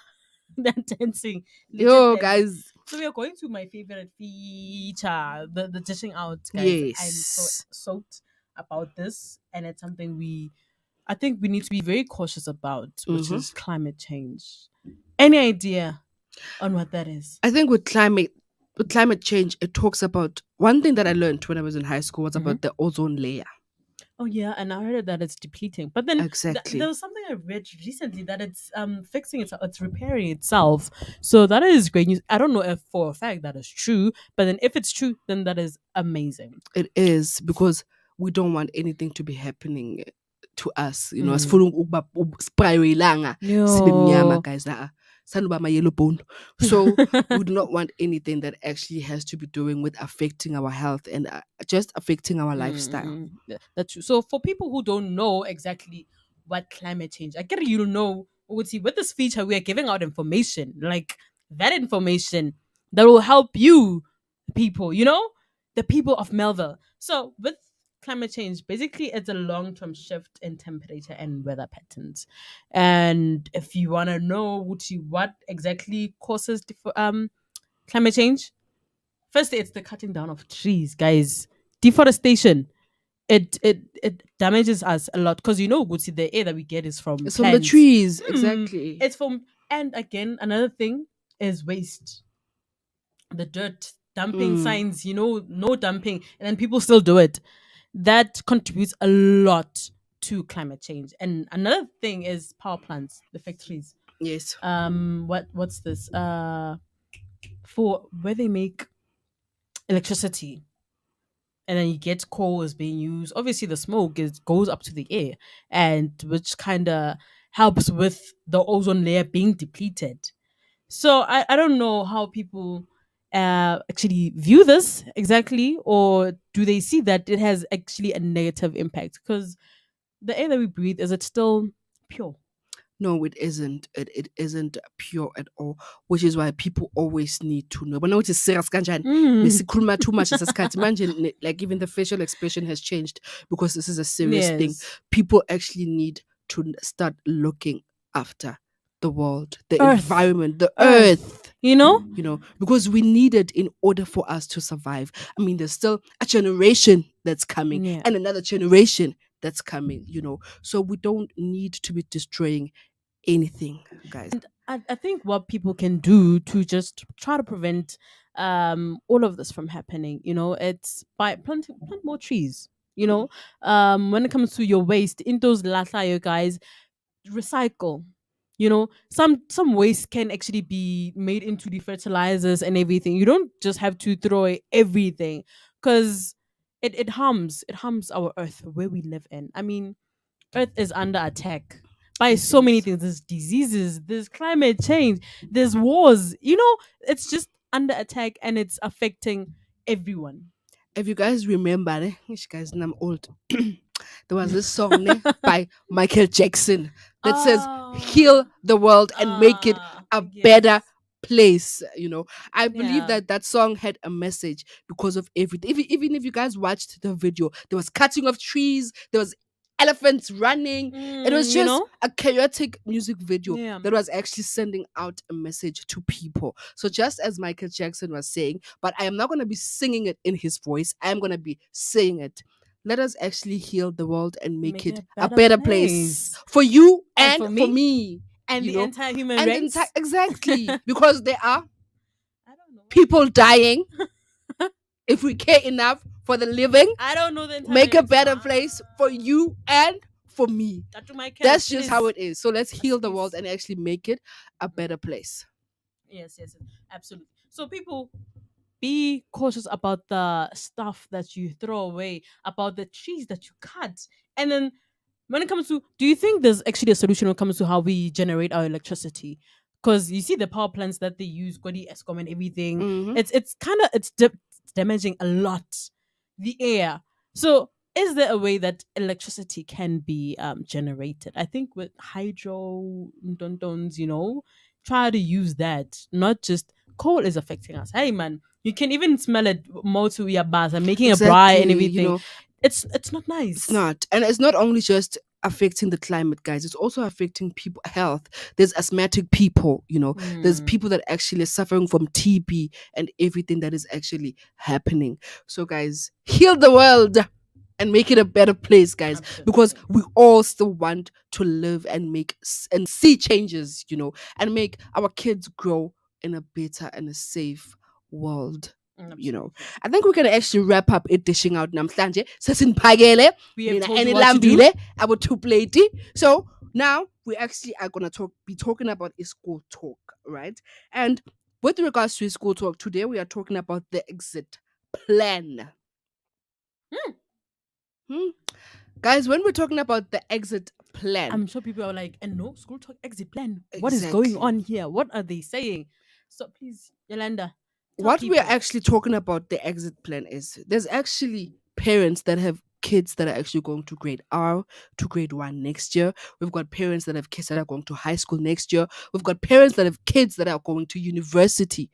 they're dancing. Legit Yo, dancing. guys, So we are going to my favorite feature, the dishing out, guys. I'm so yes. soaked about this, and it's something I think we need to be very cautious about, which Mhm. is climate change. Any idea on what that is? I think with climate change, it talks about one thing that I learned when I was in high school was Mhm. about the ozone layer. Oh yeah, and I heard that it's depleting. But then there Exactly. was something I read recently that it's fixing itself, it's repairing itself. So that is great news. I don't know if for a fact that is true, but then if it's true, then that is amazing. It is because we don't want anything to be happening to us. You know, Mm. asifuna sprayo ilanga sibe mnyama, Yo. guys. Sanuba my yellow bone. So we do not want anything that actually has to be doing with affecting our health and just affecting our lifestyle. That's true. So for people who don't know exactly what climate change, I get you know, with this feature we are giving out information, like that information that will help you people, the people of Melville. So with climate change, basically it's a long-term shift in temperature and weather patterns. And if you want to know what exactly causes climate change, firstly, it's the cutting down of trees, guys. Deforestation. It damages us a lot because Gucci, the air that we get is from It's from the plants. trees, Hmm. exactly. It's from and again another thing is waste. The dirt dumping Mm, signs, no dumping, and then people still do it. That contributes a lot to climate change. And another thing is power plants, the factories. yes. What's this? For where they make electricity and then you get coal is being used. Obviously, the smoke goes up to the air, and which kind of helps with the ozone layer being depleted. So I don't know how people actually view this exactly, or do they see that it has actually a negative impact? Because the air that we breathe, is it still pure? No, it isn't. It isn't pure at all, which is why people always need to know. But now it is serious kanjani. Mm. Besikhuluma too much lesikhathi. Imagine like even the facial expression has changed because this is a serious thing. Yes. People actually need to start looking after the world, the Earth. environment, the Earth. earth. You know? Because we need it in order for us to survive. I mean, there's still a generation that's coming Yeah. and another generation that's coming. So we don't need to be destroying anything, guys. And I think what people can do to just try to prevent all of this from happening, it's by plant more trees. When it comes to your waste, in those lata, you guys recycle. Some waste can actually be made into the fertilizers and everything. You don't just have to throw away everything because it harms our earth where we live in. I mean, earth is under attack by It so many is. things. There's diseases, there's climate change, there's wars. It's just under attack and it's affecting everyone. If you guys remember, which guys, and I'm old. There was this song by Michael Jackson that says, Oh, "Heal the world and make it a better yes. place. You know, I believe Yeah. that that song had a message because of everything. Even if you guys watched the video, there was cutting of trees, there was elephants running. It was You just know? a chaotic music video Yeah. that was actually sending out a message to people. So just as Michael Jackson was saying, but I am not going to be singing it in his voice. I am going to be saying it. Let us actually heal the world and make Make it it a a better better place place. for you And and for for me me, and you the know, entire human and race. exactly because there are I don't know. people dying. If we care enough for the living, I don't know the entire make human a race. better place for you and for me. That to my case, That's just how please. it is. So let's heal the world Excuse. and actually make it a better place. Yes, absolutely. So people, be cautious about the stuff that you throw away, about the trees that you cut. And then when it comes to, do you think there's actually a solution when it comes to how we generate our electricity? Because you see the power plants that they use, Godi Escom and everything, Hmm. it's kind of it's damaging a lot the air. So is there a way that electricity can be generated? I think with hydro dons, try to use that. Not just coal is affecting us. Hey man, you can even smell it more to your bars and making a braai and Exactly. You everything. know, It's not it's nice. not. And it's not only just affecting the climate, guys. It's also affecting people health. There's asthmatic people, you know. There's Hmm. people that actually are suffering from TB and everything that is actually happening. So guys, heal the world and make it a better place, guys, because Absolutely. we all still want to live and and see changes, you know, and make our kids grow in a better and a safe world. You know, Absolutely. I think we can actually wrap up it dishing out namhlanje sesiniphakele We have nina told you what to do. enilambile abo two plate. So now we actually are gonna be talking about a school talk, right? And with regards to a school talk today, we are talking about the exit plan. Hmm. Hmm? Guys, when we're talking about the exit plan, I'm sure people are like, and no school talk exit plan. What is going exactly. on here? What are they saying? So please, Yolanda, tell What we are people. actually talking about the exit plan is there's actually parents that have kids that are actually going to grade R to grade 1 next year. We've got parents that have kids that are going to high school next year. We've got parents that have kids that are going to university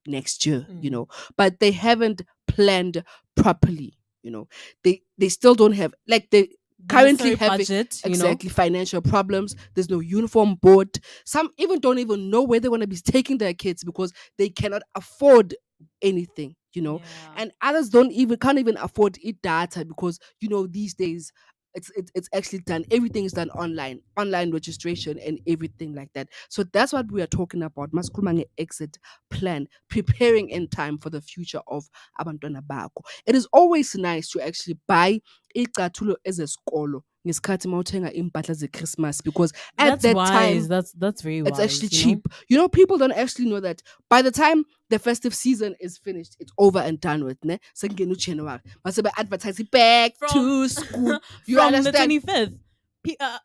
next year, you Mm. know, but they haven't planned properly, you know. They still don't have like they The currently necessary having budget. exactly financial problems. There's no uniform board. Some even don't even know where they want to be taking their kids because they cannot afford anything, you know. Yeah. And others don't even can't even afford it data because you know these days it's actually done, everything is done online registration and everything like that. So that's what we are talking about, masikhuluma exit plan, preparing in time for the future of abantwana bakho. It is always nice to actually buy icathulo ezesikolo ngesikhathi mawuthenga impahla ze-Christmas because at That's that time wise. That's very it's actually wise. cheap. You know, people don't actually know that by the time the festive season is finished, it's over and done with. Ne? Sekungena uJanuary. Mase advertise back From to school. You from the understand? 25th,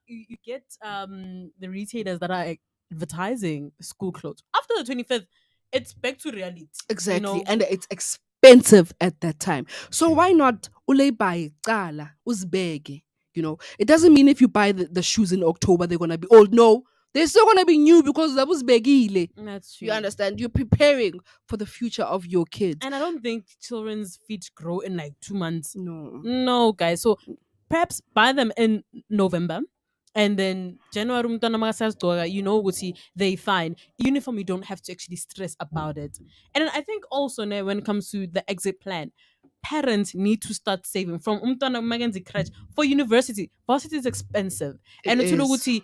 you get the retailers that are advertising school clothes. After the 25th, it's back to reality. You Exactly. know, And it's expensive at that time. So why not ulay cala uzibeke? You know, it doesn't mean if you buy the shoes in October they're gonna be old. No, they're still gonna be new because that was begile. that's You true. understand? You're preparing for the future of your kids. And I don't think children's feet grow in like 2 months. No. No, guys. So perhaps buy them in November. And then January, umntwana makasayazigqoka, ukuthi they fine. Uniform, you don't have to actually stress about it. And then I think also when it comes to the exit plan, parents need to start saving from umntwana makenza crutch for university. Varsity is expensive. It And it's is. ukuthi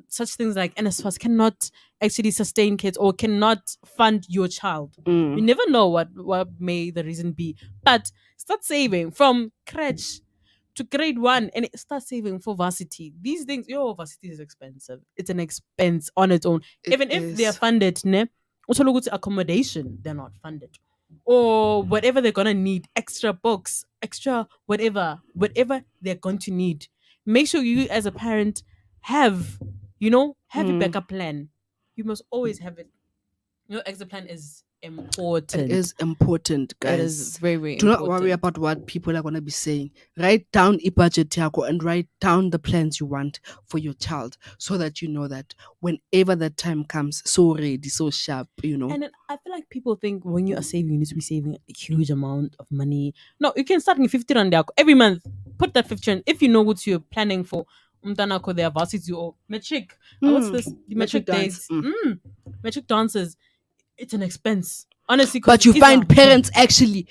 such things like NSFAS cannot actually sustain kids or cannot fund your child. You Mm. never know what may the reason be. But start saving from crèche to grade 1 and start saving for varsity. These things, varsity is expensive. It's an expense on its own. It Even if they are is. funded, ne, uthole ukuthi accommodation, they're not funded. Or whatever they're gonna need, extra books, extra whatever they're going to need. Make sure you as a parent have a Mm. backup plan. You must always have it. Exit plan is important. It is important, guys. It is very, very Do not important. worry about what people are going to be saying. Write down a budget yako and write down the plans you want for your child so that you know that whenever that time comes, so ready, so sharp, And then I feel like people think when you are saving, you need to be saving a huge amount of money. No, you can start in 50 rand every month. Put that 50 rand. If you know what you're planning for, umtanako their varsity or metric. What's this? The Metric metric dance, days. Metric dances. It's an expense. Honestly, But you find parents actually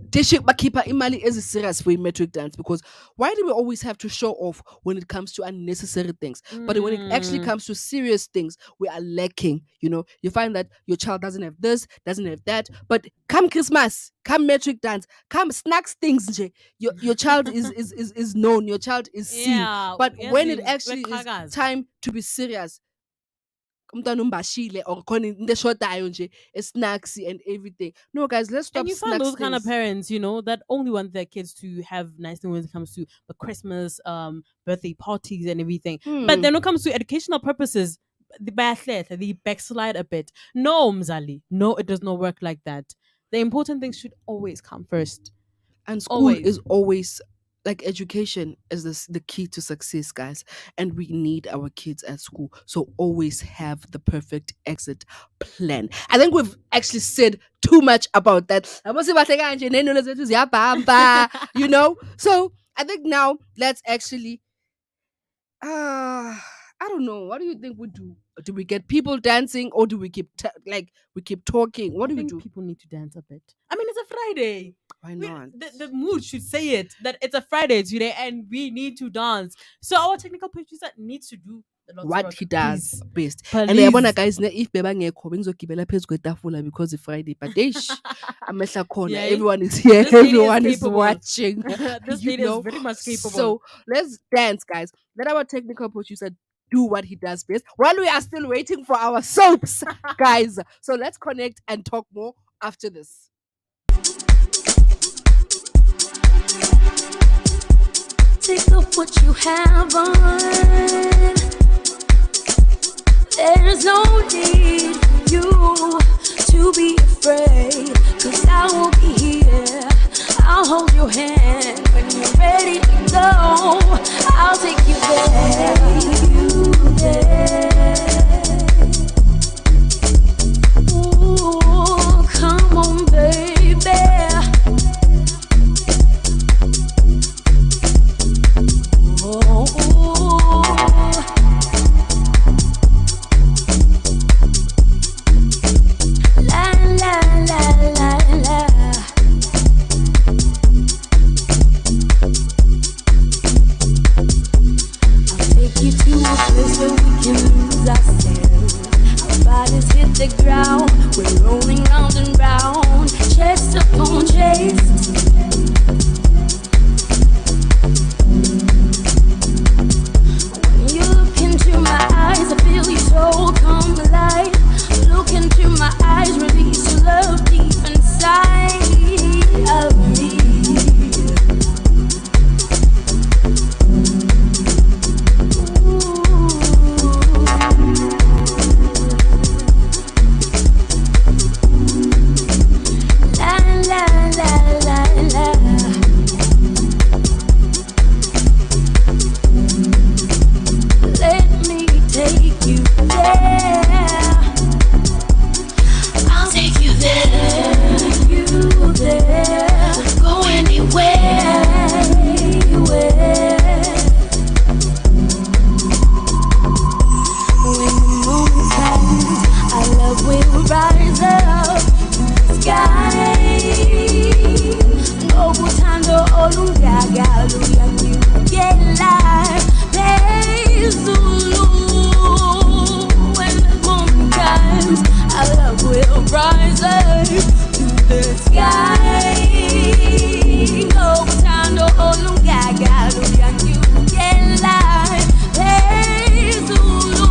they should keep imali is serious for a metric dance because why do we always have to show off when it comes to unnecessary things? But when it actually comes to serious things, we are lacking. You find that your child doesn't have this, doesn't have that. But come Christmas, come metric dance, come snacks things, nje, your child is known, your child is seen. Yeah, But yes, when it we- actually we're is kagas. time to be serious, umntwana umbashile or khona into eshodayo nje snacks and everything. No, guys, let's stop And you find snacks those kind of things. parents, that only want their kids to have nice things when it comes to the Christmas, birthday parties and everything. But then when it comes to educational purposes, they backslide a bit. No, Mzali. No, it does not work like that. The important things should always come first. And school Always. is always like education is the key to success, guys. And we need our kids at school. So always have the perfect exit plan. I think we've actually said too much about that. So I think now let's actually I don't know. What do you think we do? Do we get people dancing or do we keep we keep talking? What I do we think do? people need to dance a bit. I mean, it's a Friday. Why We- not? the mood should say it that it's a Friday today and we need to dance. So our technical producer needs to do the Lord's What work, he does please. best. And uyabona Please. guys if bebangekho bengizogibela phezu kwetafula because it's Friday. But ish, amehla khona. Yeah, Everyone is here. this lady is Everyone is capable. watching. This you lady know? is very much capable. So let's dance, guys. Let our technical producer do what he does best while we are still waiting for our soaps, guys. So let's connect and talk more after this. Take off what you have on. There's no need for you to be afraid, 'cause I will be here. I'll hold your hand when you're ready to go. I'll take you there. Ooh, come on, baby. La la la la la. I'll take you to a place where we can lose ourselves. Our bodies hit the ground, we're rolling round and round, chest upon chest. When you look into my eyes, I feel your soul come alive. Look into my eyes, release your love deep inside of me. La la la la la. Let me take you there. I'll take you there. You there. Go anywhere. When the moon comes, our love will rise up to the sky. Ngokuthandwa olungaga luyanyukela phezulu. When the moon comes, our love will rise up to the sky. Ngokuthandwa olungaga luyanyukela phezulu.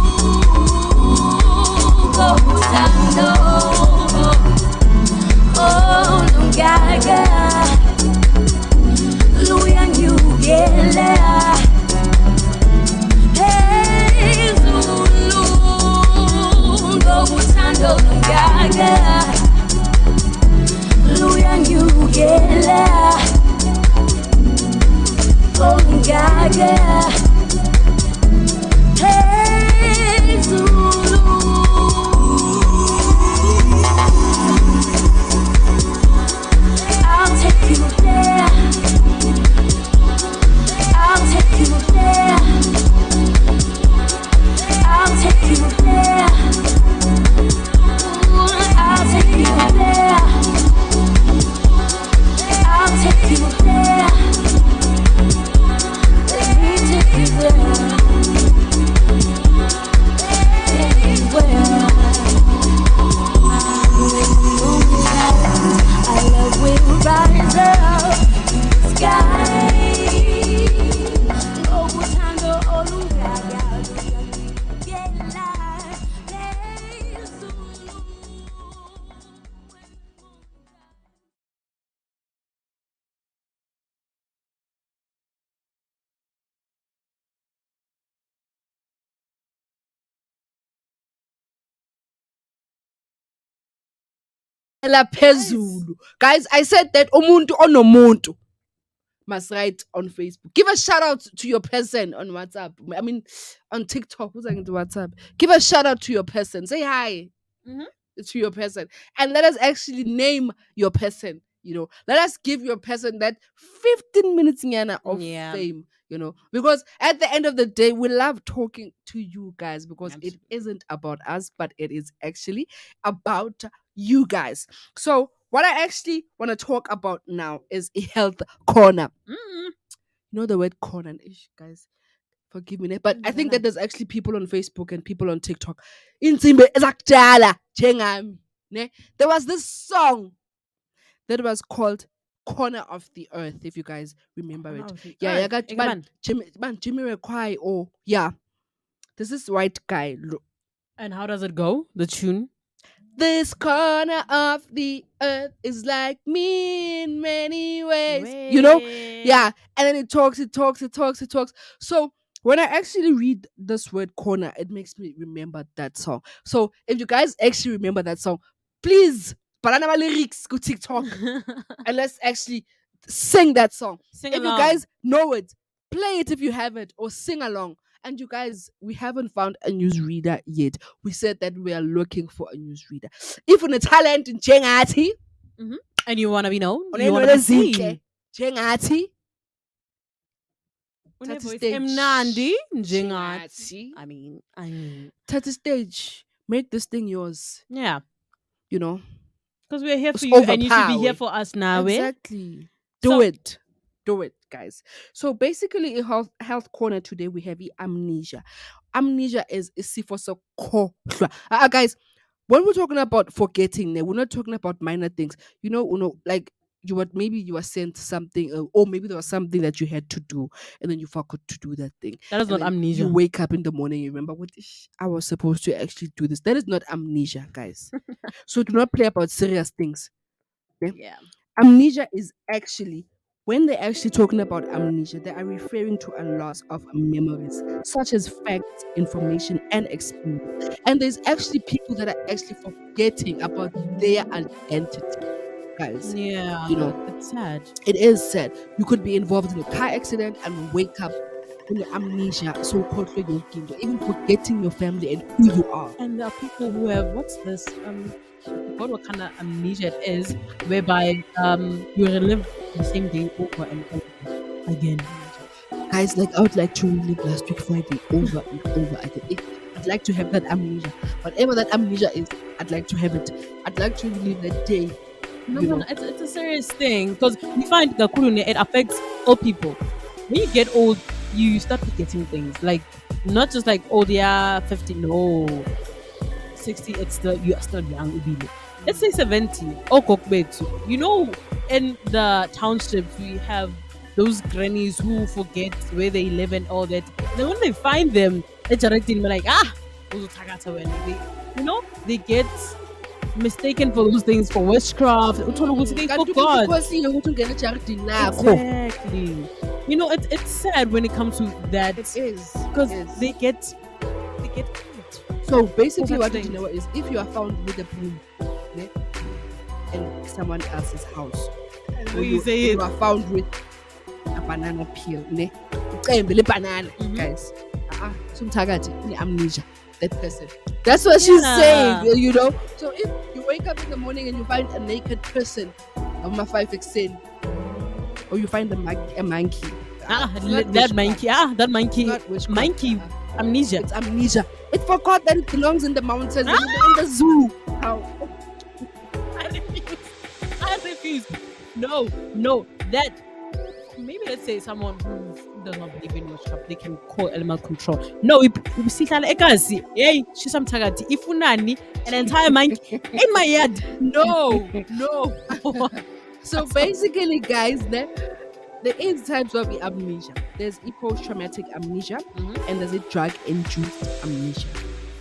Ngokuthandwa olungaga luyanyukela phezulu. Ngokuthandwa olungaga yeah. Oh, yeah. Hey, Zulu. I'll take you there. I'll take you there. I'll take you there. Ooh, I'll take you there. I'll take you there. Let me take you there. Anywhere. I love when you rise up in the sky. Over time, go all get light. Ela phezulu. Guys, I said that umuntu onomuntu must write on Facebook. Give a shout out to your person on WhatsApp. I mean, on TikTok. Who's going to WhatsApp? Give a shout out to your person. Say hi to your person. And let us actually name your person. Let us give your person that 15 minutes nyana of Yeah. fame. Because at the end of the day, we love talking to you guys because it isn't about us, but it is actually about you guys. So, what I actually want to talk about now is a health corner. You know the word corner, guys. Forgive me, but I think that there's actually people on Facebook and people on TikTok. Insimbe zakudala njengami, ne? There was this song that was called Corner of the Earth, if you guys remember Corner it. of the Yeah, Earth. got Ekaban. Jimmy Requai, oh yeah. This is white guy. And how does it go? The tune? This corner of the earth is like me in many ways. Yeah. And then it talks. So when I actually read this word corner, it makes me remember that song. So if you guys actually remember that song, please, banana my lyrics, go TikTok, and let's actually sing that song. Sing If along. you guys know it, play it if you have it, or sing along. And you guys, we haven't found a newsreader yet. We said that we are looking for a newsreader. If you're a talent in Jengati, And you want to be known? You want to be seen? Jengati, Unevoice stage. emnandi njengathi. Jengati. I mean. Touch the stage. Make this thing yours. Yeah. Because we're here for you and you should be here for us now. Exactly. Do it, guys. So basically, in health corner today, we have amnesia. Amnesia is sifo sokhohlwa. Guys, when we're talking about forgetting, we're not talking about minor things. Like maybe you were sent something, or maybe there was something that you had to do, and then you forgot to do that thing. That is not amnesia. You wake up in the morning, you remember I was supposed to actually do this. That is not amnesia, guys. So do not play about serious things. Okay? Yeah. Amnesia is actually, when they're actually talking about amnesia, they are referring to a loss of memories, such as facts, information, and experience. And there's actually people that are actually forgetting about their identity, guys. Yeah. It's sad. It is sad. You could be involved in a car accident and wake up in amnesia, so called even forgetting your family and who you are. And there are people who have, what's this? What kind of amnesia it is, whereby you relive the same day over and over again. Guys, I would like to relive last week Friday over and over again. I'd like to have that amnesia. Whatever that amnesia is, I'd like to have it. I'd like to relive that day. No, it's a serious thing, because we find Gakurune, it affects all people. When you get old, you start forgetting things. Like, not just like, oh, they are 50, no. 60, you are still young. Let's say 70. In the townships, we have those grannies who forget where they live and all that. Then when they find them, they're like, they get mistaken for those things, for witchcraft. They forgot. Exactly. It's sad when it comes to that. It is. Because they get So basically what you know is, if you are found with a broom in someone else's house, and When you say you it. are found with a banana peel, ne? Ucembe le banana, Mhm. guys. Sumthakathi amnesia. That person. That's what she's saying, Yeah. you know. So if you wake up in the morning and you find a naked person, of my 5 or you find a monkey. It's not That witchcraft. monkey. That monkey. Not witchcraft. Monkey. Amnesia. It's amnesia. It forgot that it belongs in the mountains and in the zoo. How? I refuse. I refuse. No. That maybe let's say someone who does not believe in witchcraft, they can call animal control. No, sihlala egazi. Hey, shisamthakathi. Ifunani an entire monkey in my yard. No. So basically, guys, there is types of amnesia. There's post-traumatic amnesia, Mhm. and there's a drug-induced amnesia,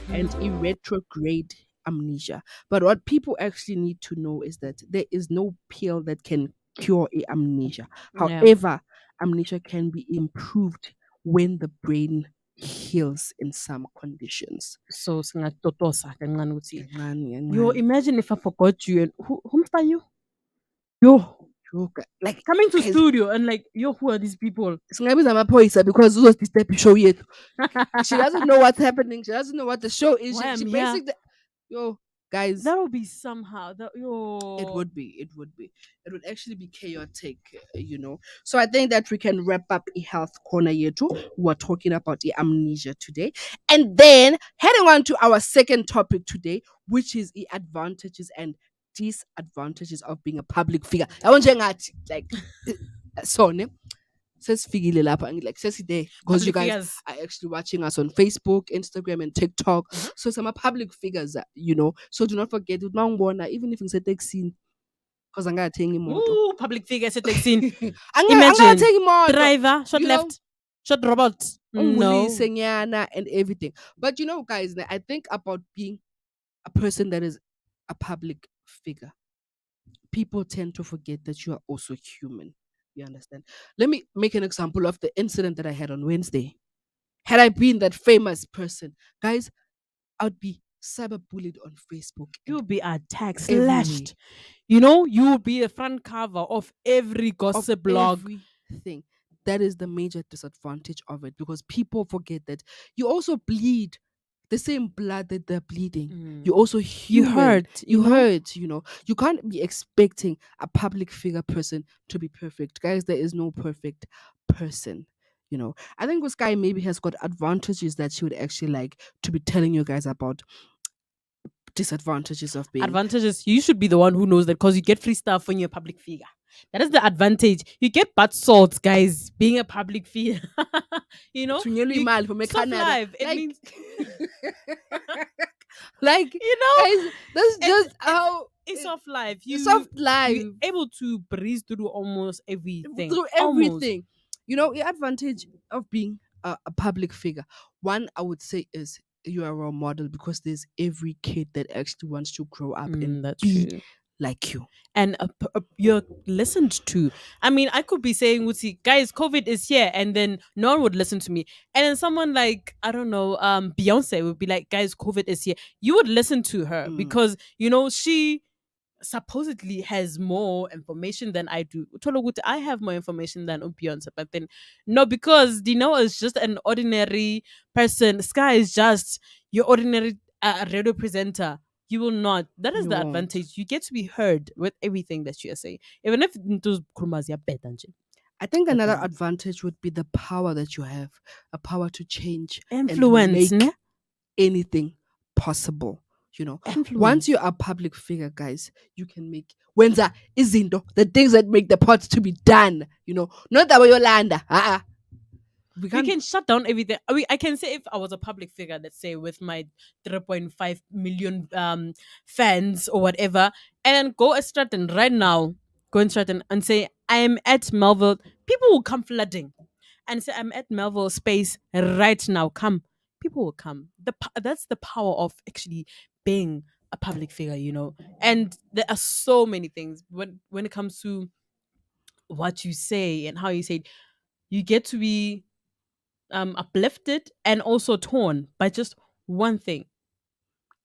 and a retrograde amnesia. But what people actually need to know is that there is no pill that can cure a amnesia. Yeah. However, amnesia can be improved when the brain heals in some conditions. So singatotosa kancane ukuthi Kancane, yo, kancane. imagine if I forgot you and whom are you? Yo, Like coming to guys, studio and like, yo, who are these people? singabiza amaphoyisa because uzosdisturb ishow yethu. She doesn't know what's happening. She doesn't know what the show is. Why She I'm here? basically, yo, guys, That would be somehow that yo. it would be. It would actually be chaotic, you know. So I think that we can wrap up a health corner here too. We're talking about the amnesia today, and then heading on to our second topic today, which is the advantages and disadvantages of being a public figure. I want you like so ne. Sesifikile lapha and like seside because you Public guys figures. are actually watching us on Facebook, Instagram, and TikTok. So some are public figures, you know. So do not forget with Mangwana, even if it's a taxi, because I'm gonna take him Ooh, public figures at scene. I'm Imagine gonna take him driver, short you know, left, short robot. No. Senyana and everything. But you know, guys, I think about being a person that is a public figure. People tend to forget that you are also human. You understand? Let me make an example of the incident that I had on Wednesday. Had I been that famous person, guys, I'd be cyberbullied on Facebook. You'll be attacked, everywhere. slashed. You know, you will be the front cover of every Of gossip blog. everything. That is the major disadvantage of it because people forget that you also bleed the same blood that they're bleeding. You also You human. hurt. You know? hurt, you know. You can't be expecting a public figure person to be perfect. Guys, there is no perfect person. You know, I think this guy maybe has got advantages that she would actually like to be telling you guys about disadvantages of being Advantages. You should be the one who knows that because you get free stuff when you're a public figure. That is the advantage. You get butt salts, guys, being a public figure. You know, Thunyelwe you, imali from soft Canada. life. It Like- means like you know, guys, that's just how it's soft life. You soft life You're able to breeze through almost everything. through Almost. everything. You know, the advantage of being a public figure. One, I would say, is you are a role model because there's every kid that actually wants to grow up and That's be true. like you. And you're listened to. I mean, I could be saying, Wuti, guys, COVID is here, and then no one would listen to me. And then someone like, I don't know, Beyonce would be like, guys, COVID is here. You would listen to her because, you know, she supposedly has more information than I do. Uthola ukuthi I have more information than Beyonce, but then no, because Dino is just an ordinary person. Sky is just your ordinary radio presenter. You will not. That is You the won't. advantage. You get to be heard with everything that you are saying, even if those kurmas are better. I think But another then- advantage would be the power that you have, a power to change Influence, and ne? make anything possible. You know, Influence. once you're a public figure, guys, you can make wenza izinto, the things that make the pot to be done. You know, not that way Yolanda. We We can shut down everything. I can say if I was a public figure, let's say with my 3.5 million fans or whatever, and go a Stratton right now, go in Stratton and say I am at Melville, people will come flooding, and say I'm at Melville Space right now. Come, people will come. That's the power of actually being a public figure, you know. And there are so many things when it comes to what you say and how you say it, you get to be uplifted and also torn by just one thing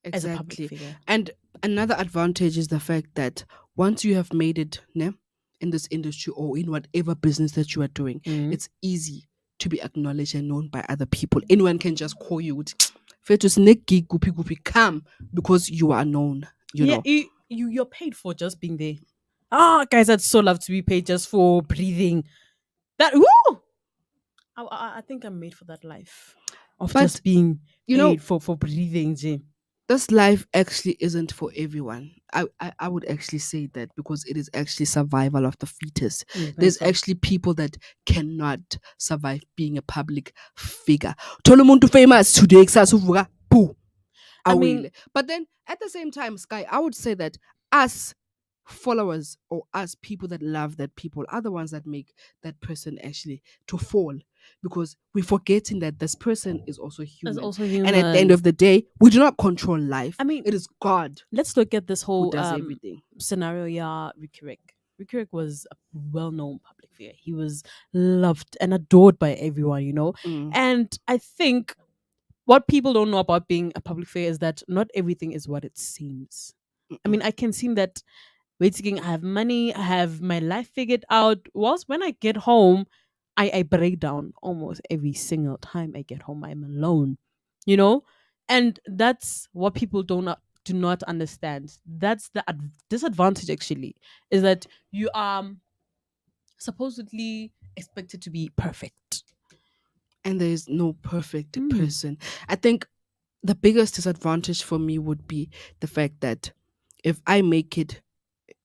as a public exactly. figure. And another advantage is the fact that once you have made it, ne, in this industry or in whatever business that you are doing, Mm. it's easy to be acknowledged and known by other people. Anyone can just call you with fetus neck gig guppy guppy come because you are known, you Yeah, know. you're paid for just being there. Ah, guys, I'd so love to be paid just for breathing. That woo! I think I'm made for that life of But just being you know, paid for breathing, Jim. this life actually isn't for everyone. I would actually say that because it is actually survival of the fittest. I think There's so. actually people that cannot survive being a public figure. Tolomuntu famous today, kusasa boo, I mean, awile. But then at the same time, Sky, I would say that us followers or us people that love that people are the ones that make that person actually to fall, because we're forgetting that this person is also as human, also and at the end human. of the day we do not control life. I mean, It is God let's look at this who whole does everything. scenario. Yeah, Rick was a well-known public figure. He was loved and adored by everyone, Mm, and I think what people don't know about being a public figure is that not everything is what it seems. I mm-mm. mean, I can seem that waiting, I have money, I have my life figured out. Whilst when I get home, I break down almost every single time I get home. I'm alone, you know? And that's what people do not understand. That's the disadvantage actually, is that you are supposedly expected to be perfect. And there is no perfect Mm. person. I think the biggest disadvantage for me would be the fact that if I make it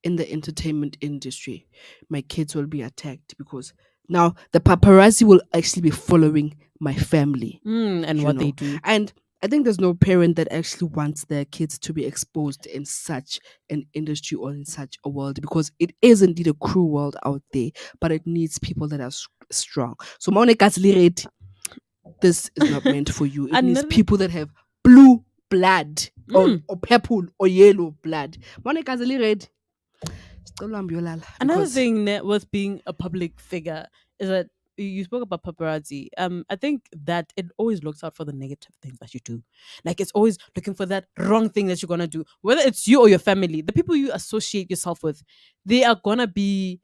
in the entertainment industry, my kids will be attacked because now the paparazzi will actually be following my family, And you what they know. do. And I think there's no parent that actually wants their kids to be exposed in such an industry or in such a world, because it is indeed a cruel world out there, but it needs people that are strong. So Monica's lirate, this is not meant for you. It needs Another people that have blue blood mm, or purple or yellow blood. Monica's lirate. another Because thing that with being a public figure is that you spoke about paparazzi. I think that it always looks out for the negative things that you do. Like it's always looking for that wrong thing that you're gonna do. Whether it's you or your family, the people you associate yourself with, they are gonna be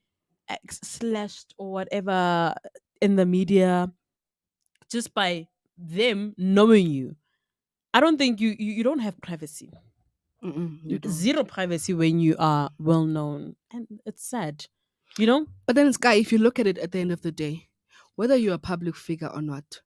slashed or whatever in the media just by them knowing you. I don't think you don't have privacy. you don't. Zero privacy when you are well known, and it's sad, you know. But then, Sky, if you look at it at the end of the day, whether you're a public figure or not,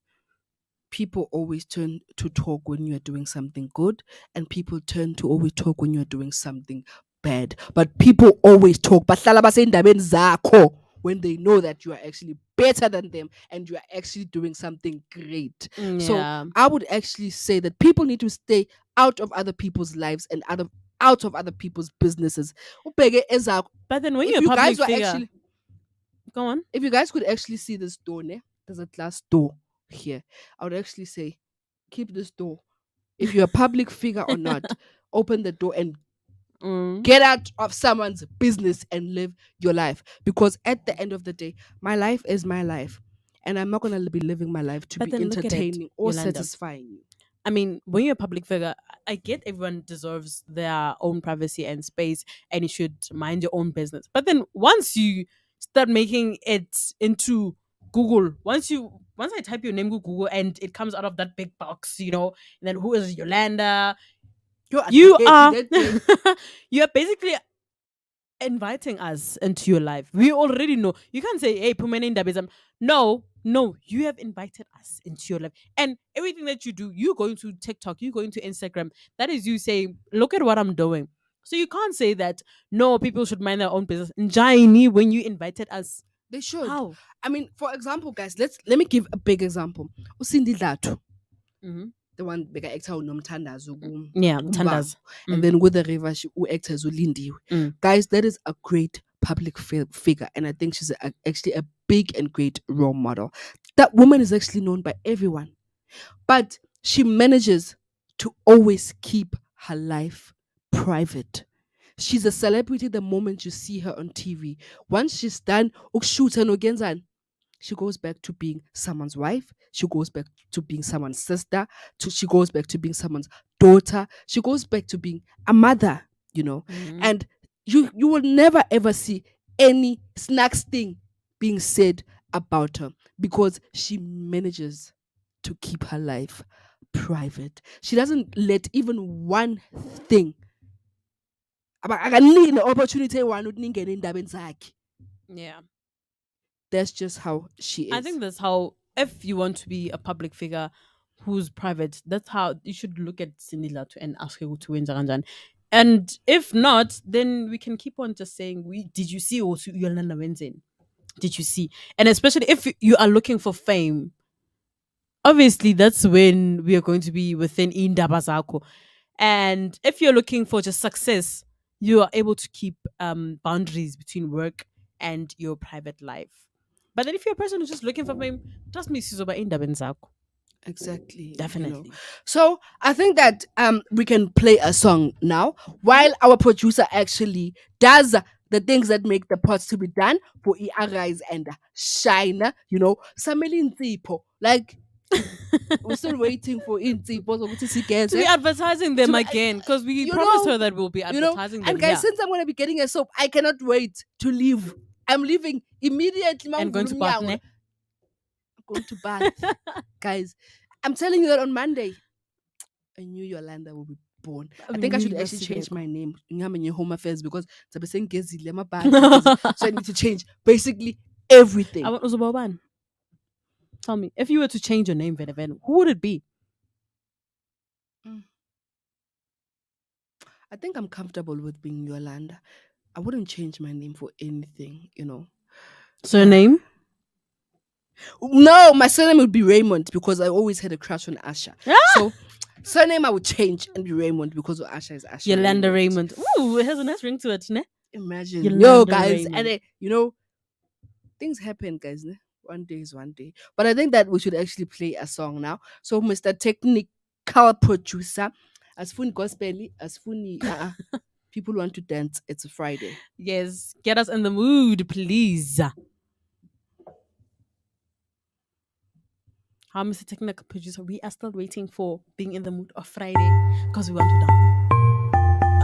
people always turn to talk when you're doing something good, and people turn to always talk when you're doing something bad. But people always talk. Bahlala basey'ndabeni zakho when they know that you are actually better than them and you are actually doing something great. So Yeah, I would actually say that people need to stay out of other people's lives and out of other people's businesses. Ubheke ezakho. but then when If you're a you public guys were figure, actually go on. if you guys could actually see this door, ne? There's a glass door here. I would actually say, keep this door. If you're a public figure or not, open the door and Mm. get out of someone's business and live your life. Because at the end of the day, my life is my life. And I'm not going to be living my life to But be then look at it, entertaining or Yolanda. satisfying you. I mean, when you're a public figure, I get everyone deserves their own privacy and space, and you should mind your own business. But then once you start making it into Google, once I type your name to Google and it comes out of that big box, and then who is Yolanda? You're You advocating are that day. you are basically inviting us into your life. We already know. You can't say, hey, Pumene Ndabizam. No, you have invited us into your life. And everything that you do, you going to TikTok, you going to Instagram, that is you saying, look at what I'm doing. So you can't say that, no, people should mind their own business. Njaini, when you invited us. They should. How? I mean, for example, guys, let me give a big example. Ucindy Dlatu, Mm-hmm. the one bigger actor unomthandazo Yeah, kumbango, Tandas. and then with the river she actors ulindiwe. Mm. Guys, that is a great public figure, and I think she's actually a big and great role model. That woman is actually known by everyone, but she manages to always keep her life private. She's a celebrity the moment you see her on TV. Once she's done ukushootha nogenzani, she goes back to being someone's wife. She goes back to being someone's sister. She goes back to being someone's daughter. She goes back to being a mother, you know. Mm. And you will never ever see any snacks thing being said about her because she manages to keep her life private. She doesn't let even one thing akanika ne-opportunity eyi-one ukuthi ningene endabeni zakhe. Yeah. That's just how she is. I think that's how, if you want to be a public figure who's private, that's how you should look at Cindy and ask her to win Zaranjan. And if not, then we can keep on just saying, did you see also Yolanda Wenzen? Did you see? And especially if you are looking for fame, obviously that's when we are going to be within Indaba Zako. And if you're looking for just success, you are able to keep boundaries between work and your private life. But then if you're a person who's just looking for fame, trust me, sizoba indaba zakho. Exactly. Definitely. So I think that we can play a song now while our producer actually does the things that make the pots to be done for arise and shine. Sameli Ntsipo. Like we're still waiting for Ntsipo to be advertising them again, because we promised her that we'll be advertising them. And guys, since I'm going to be getting a soap, I cannot wait to leave. I'm leaving immediately. And going to bath. I'm going to bath. Guys, I'm telling you that on Monday, I knew Yolanda will be born. I think I should actually change my name in your Home Affairs because so I need to change basically everything. Tell me, if you were to change your name, who would it be? I think I'm comfortable with being Yolanda. I wouldn't change my name for anything, Surname? No, my surname would be Raymond because I always had a crush on Asha. So surname I would change and be Raymond because Asha is Asha. Yolanda Raymond. Ooh, it has a nice ring to it, ne? Imagine. Yolanda guys. Raymond. And things happen, guys. Ne? One day is one day. But I think that we should actually play a song now. So Mr. Technical Producer, as fun gospel, as funny people want to dance. It's a Friday. Yes, get us in the mood, please. How, Mr. Technical Producer, we are still waiting for being in the mood of Friday because we want to dance.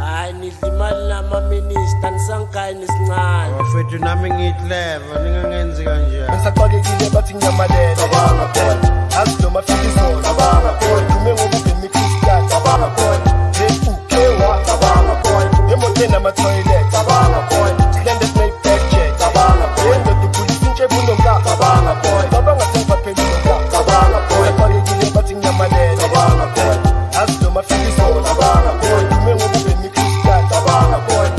I need the man na minister and some kind is nine. Afethu nami ngidleva ningangenzi kanje. Ngisaqakekile bathi ngiyamadela cabanga phone. Azi noma fika izolo cabanga phone. Dume ngokubhema iChristian cabanga phone. Ukewa cabanga phone. Emote nama-toilet cabanga phone. Splendid make back jet cabanga phone. Ndoda uphulisa intshebu nomka cabanga phone. Cabanga sengiphaphela nomka cabanga phone. Ngisaqakekile bathi ngiyamadela cabanga phone. Azi noma fika izolo cabanga phone. Dume ngokubhema iChristian cabanga phone.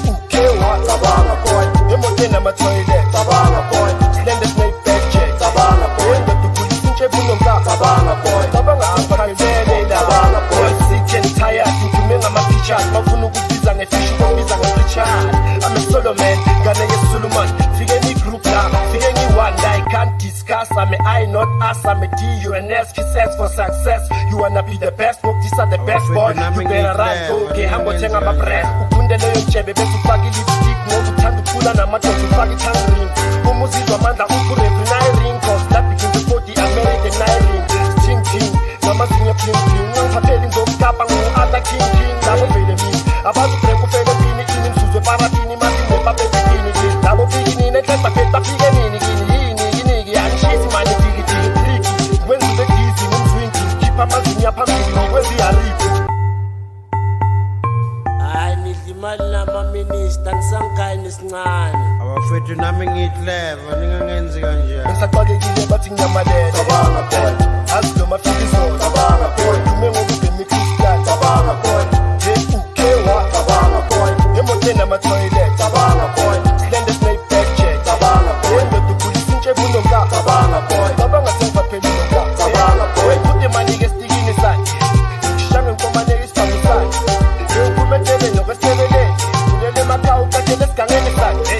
Ukewa cabanga phone. Emote nama-toilet cabanga phone. Splendid make back jet cabanga phone. Ndoda uphulisa intshebu nomka cabanga phone. Cabanga sengiphaphela cabanga phone. Sick and tired, ngithume ngama-features. Bafuna ukubiza ngefishi, ukubiza nge-Richard. I'm a solo man, ngane ye-Solomon. Fike ni-group la, fike ngi-one la, I can't discuss. I'm a I, not us. I'm a D, you an S. Kisses for success. You wanna be the best, work these are the best, boy. You better run, go, okay, hambo thenga ama-breast. Ukunde leyo ntshebe, bese ufake i-lipstick. Ngoba uthanda ukuphula namadoda, ufake i-tongue ring. Uma uzizwa amandla, ukurevri nayi-ring. Cause that begins to put the American nayi-ring. Ting-ting, namazinyo bling-bling. Ngangiphapheli ngomkapa, ngu-other king-king. Labo vele mina, abantu break ufele pini, ini msuzwe paratini, mati nepapetitini. Labo pikini, nenhlepa feta fike nini, yini, angishisi mani tiki-tiki, triki. Wenza ube dizzy, ngumzwinki, khipha amazinyo phambili, kwenza iharipi. I need the man na minister and some kind is nine. Abafethu nami ngidleva ningangenzi kanje. Ngisaqakekile bathi ngiyamadela cabanga phone. Azi noma fika izolo cabanga phone. Dume ngokubhema iChristian cabanga phone. Ukewa cabanga phone. Emote nama-toilet cabanga phone. Splendid make back jet cabanga phone. Ndoda uphulisa intshebu nomka cabanga phone. Cabanga sengiphaphela nomka cabanga phone. Put the money ngestikini sakhe. Ngishange ngikomane isibhamu sakhe. Ngiyophumetele nokwesebelele. Kulele emakhaya uqathele esigangeni sakhe.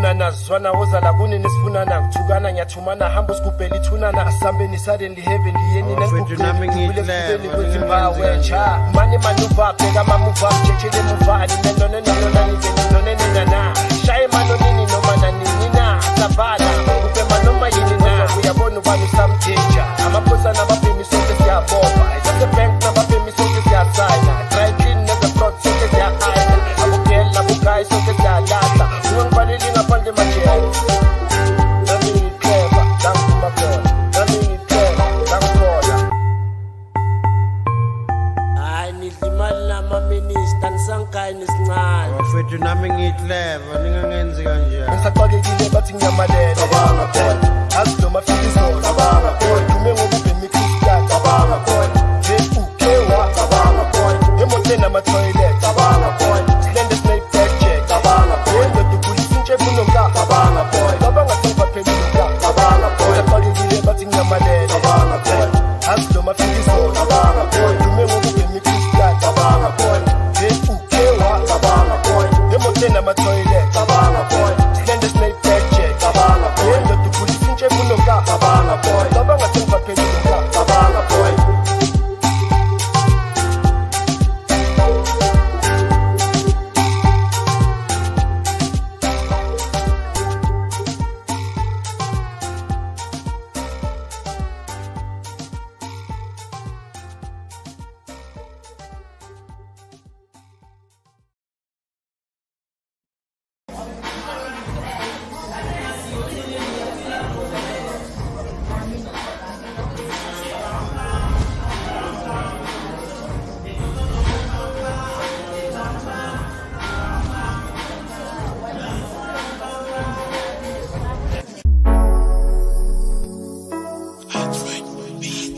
Nazwana wozala kuni nesifunana kuthukana ngiyathumana hamba usigubhela ithunana asambeni suddenly heavenly yeni nesibukule kwezimpawu wentsha mani manuva bheka mamuva mtshethele muvani nenonenenonenenana shaye manonini noma nanini na savala ubhema noma yini na uyabona ubani usamthenja amaphosa nababhemi sonke siyabopha esasebank nababhemi sonke siyasayina dry clean nezaprod sonke siya-ayina abogela bogayi sonke siyalahla ungangibhaleli bathi nyamalele cabanga boy azi my feelings no cabanga boy dume ngokupe mikista cabanga boy ukewa cabanga boy emote na toilet cabanga boy slender snake check cabanga boy ndo tukulisinche bunonga cabanga boy cabanga tipa peluga cabanga boy pali bathi nyamalele cabanga boy azi my feelings no cabanga boy dume ngokupe mikista cabanga boy ukewa cabanga boy emote na toilet cabanga boy slender snake check cabanga boy ndo tukulisinche bunonga cabanga boy cabanga tipa peluga cabanga boy.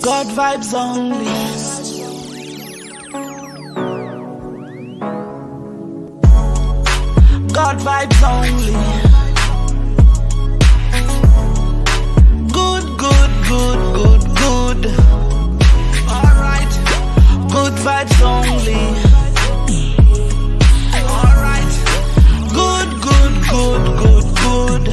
God vibes only. God vibes only. Good, good, good, good, good. Alright. Good vibes only. Alright. Good, good, good, good, good.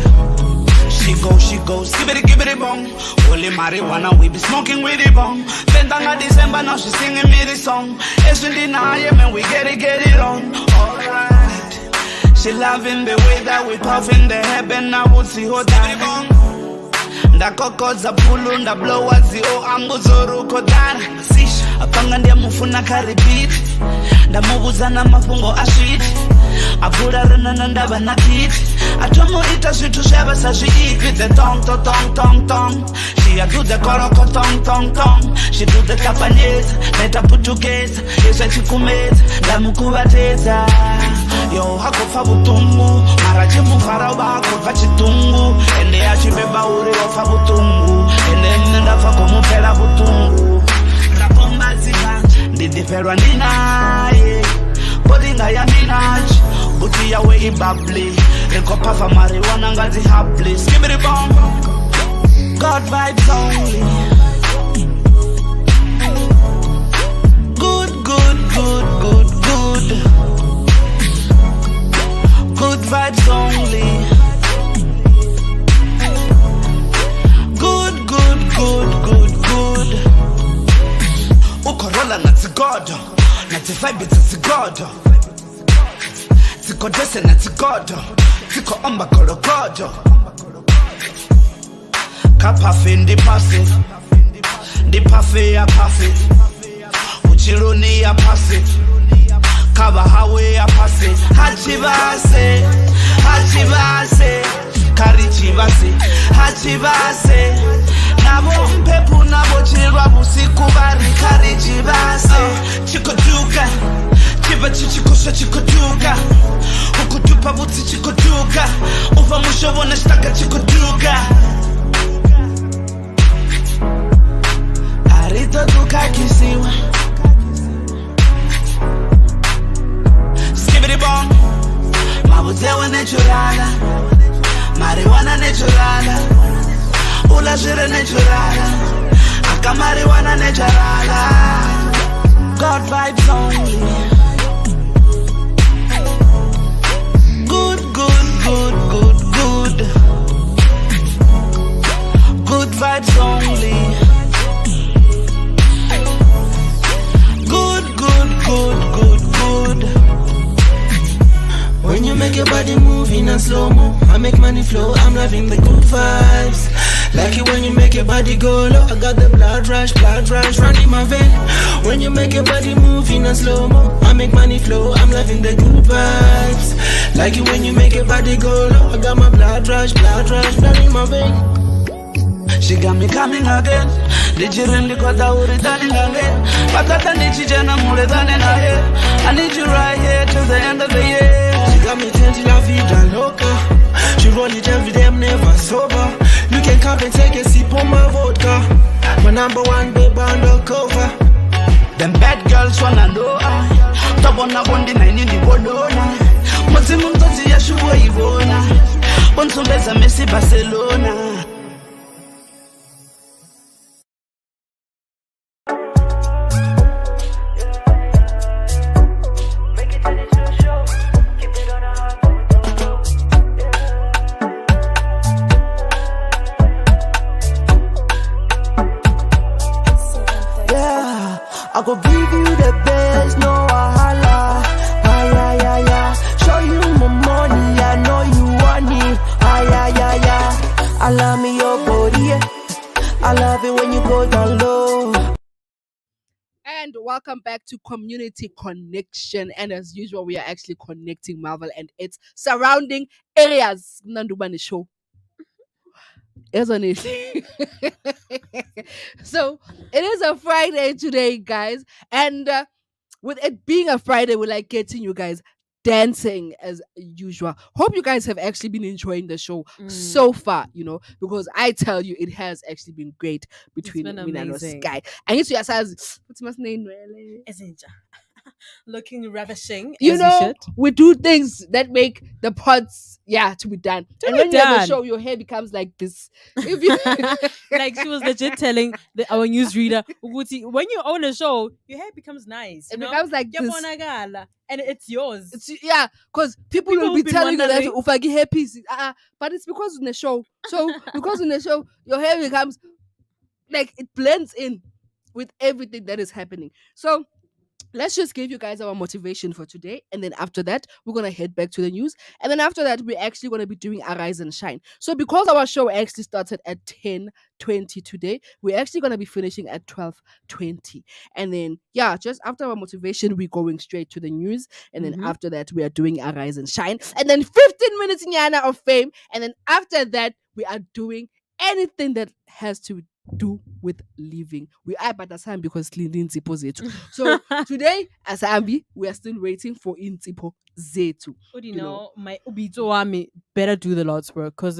She goes, give it bong. Holy marijuana, we be smoking with it bong. Then December, now she singing me this song. It's really nice, man, we get it on. Alright. She loving the way that we puffin the heaven, I would see her daddy bong. Da koko za pulu, da blower zio, ambuzuru kodana. Apanga ndia mufuna karibit. Da mubuzana mafungo ashit. Apura rana ndaba na tit. Atomo ita switu sheba sa she eat with the tong to tong tong tong. She a do the koroko tong tong tong. She do the Japanese, meta Portuguese. Yesa chikumeza, la mukubateza. Yo hakofa butungu, marachi mufara wako kachitungu. Ende ya chibeba uri ofa butungu. Ende nenda fa kumupela butungu. Rapomba zika, ndidiferwa ninaye. Bodinga ya minaj, buti ya we ibabli. Eko pafa marijuana ngazi happy. Skip it bomb. God vibes only. Good, good, good, good, good. Good vibes only. Good, good, good, good, good. Ukorola nati God. Nati vibe it's God. Tiko dese nati God. Tiko amba kolo God. Kapafe ndi pase. Ndi pafe ya pafe. Uchiruni ya pase. Kaba hawe ya pase. Hachivase. Hachivase. Karichivase. Hachivase. Nabo mpepu nabo chirwa busiku bari karichivase. Chikoduka. Chiva chichikusha chikoduka. Ukutupa buti chikoduka. Uva musho wana shtaka chikoduka. Arito duka kisiwa. Skibidi bong. Mabutewa naturala. Marijuana naturala. Ula shire naturala. Aka marijuana naturala. God vibes only. Good, good, good, good, good. Good vibes only. Good, good, good, good, good. When you make your body move in a slow-mo, I make money flow, I'm loving the good vibes. Like it when you make your body go low, I got the blood rush running my vein. When you make your body move in a slow-mo, I make money flow, I'm loving the good vibes. Like it when you make your body go low, I got my blood rush running my vein. She got me coming again. Did you really got that returning again? But I need you jana more than in here. I need you right here till the end of the year. She got me 20 la vida loca. She roll it every day, I'm never sober. You can come and take a sip on my vodka. My number one babe undercover. Them bad girls wanna know Tabona bondi na nini bolona Mwazimu mtozi ya shuwa ivona Bonsumbeza Messi Barcelona. I go give you the best, no wahala. Ay, ay, ay, ay. Show you my money, I know you want it. Ay, ay, ay, ay. I love me your body, yeah. I love it when you go down low. And welcome back to Community Connection. And as usual, we are actually connecting Marvel and its surrounding areas. Nandubani show. Isn't it? So it is a Friday today, guys. And with it being a Friday, we like getting you guys dancing as usual. Hope you guys have actually been enjoying the show so far, because I tell you, it has actually been great between been me and amazing. Sky. And you see yourselves, what's my name, really? Looking ravishing, You as know, you should. we do things that make the pods, to be done. To and be when you're on the done. show, your hair becomes like this. If you Like she was legit telling our newsreader, "Uguti, when you own a show, your hair becomes nice. It becomes like this. Yabonagala, and it's yours." Because people will people be have been telling you that wondering. ufagi hair piece. But it's because in the show. So because in the show, your hair becomes like it blends in with everything that is happening. So let's just give you guys our motivation for today, and then after that we're gonna head back to the news, and then after that we're actually gonna be doing Arise and Shine. So because our show actually started at 10:20 today, we're actually gonna be finishing at 12:20, and then just after our motivation we're going straight to the news, and then after that we are doing Arise and Shine, and then 15 minutes in Yana of fame, and then after that we are doing anything that has to do with living. We are but Asam because Lindin Zipo Zetu. So today, as Ambi, we are still waiting for Intipo Zetu. You know, my Ubito Wami better do the Lord's work, because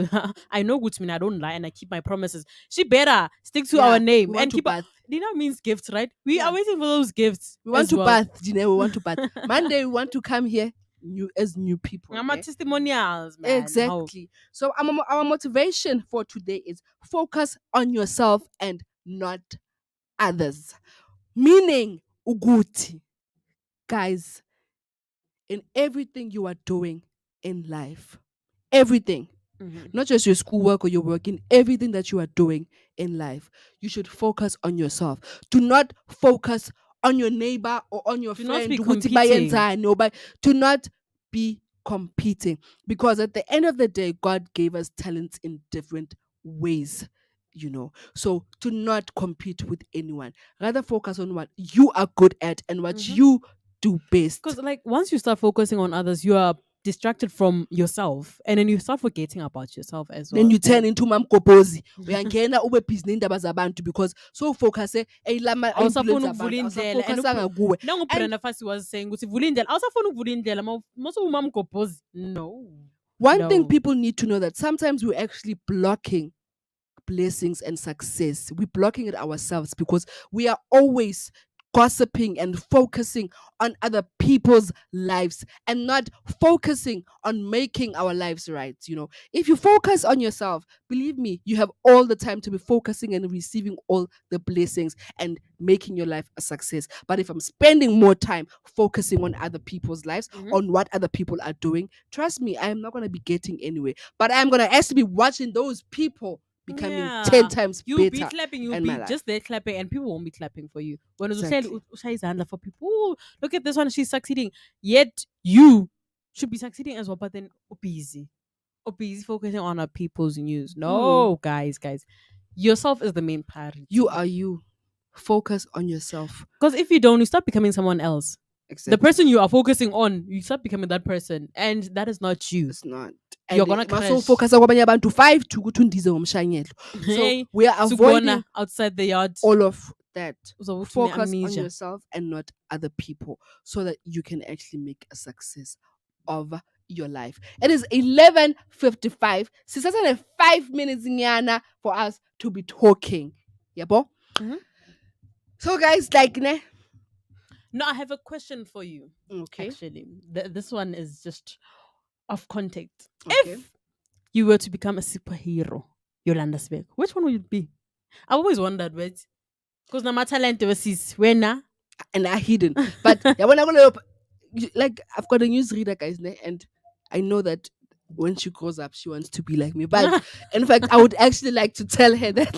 I know Gutmin, I don't lie and I keep my promises. She better stick to our name we want and to keep bath. Dina means gifts, right? We are waiting for those gifts. We want as to well. bath, Gina. We want to bath. Monday, we want to come here new people. I'm a testimonials, man. Exactly. So our motivation for today is focus on yourself and not others. Meaning, Uguti. Guys, in everything you are doing in life, everything, not just your schoolwork or your work, in everything that you are doing in life, you should focus on yourself. Do not focus on your neighbor or on your Do not friend. be Ukuthi competing. bayenza, no, but do not be competing, because at the end of the day, God gave us talents in different ways. So do not compete with anyone. Rather focus on what you are good at and what you do best. Because like once you start focusing on others, you are distracted from yourself, and then you start forgetting about yourself as well. Then you turn into mamkopozi. Uyangena ube busy neendaba zabantu because so focus eyilama Awusafuna ukuvula indlela, and awusafocusanga kuwe. Brenda Fassie was saying ukuthi vula indlela, awusafuna ukuvula indlela, mase umamgobhozi. No. One thing people need to know, that sometimes we're actually blocking blessings and success. We're blocking it ourselves because we are always gossiping and focusing on other people's lives and not focusing on making our lives right. If you focus on yourself, believe me, you have all the time to be focusing and receiving all the blessings and making your life a success. But if I'm spending more time focusing on other people's lives, on what other people are doing, trust me, I am not going to be getting anywhere, but I'm going to actually be watching those people becoming 10 times you'll better. be clapping, you'll in be my life. just there clapping, and people won't be clapping for you. When Exactly. for people, "Ooh, look at this one, she's succeeding." Yet you should be succeeding as well, but then busy focusing on other people's news. No, guys, yourself is the main priority. You are you. Focus on yourself. Because if you don't, you start becoming someone else. Exactly. The person you are focusing on, you start becoming that person, and that is not you. It's not. You're gonna so crash. focus on kwabanye abantu 5 to ukuthi undize ngomshanyelo. So Hey, we are avoiding Sugona outside the yard. all of that. So Focus on amnesia. yourself and not other people, so that you can actually make a success of your life. It is 11:55. Sisasane 5 minutes nyana for us to be talking. Yabo? Mhm. So guys, like ne? No, I have a question for you. Okay. Actually, this one is just off context. Okay. If you were to become a superhero, Yolanda Svek, which one would it be? I always wondered, wait, because no matter talent overseas, when And are hidden. But yeah, when I'm gonna like I've got a newsreader, guys, ne? And I know that when she grows up, she wants to be like me. But in fact, I would actually like to tell her that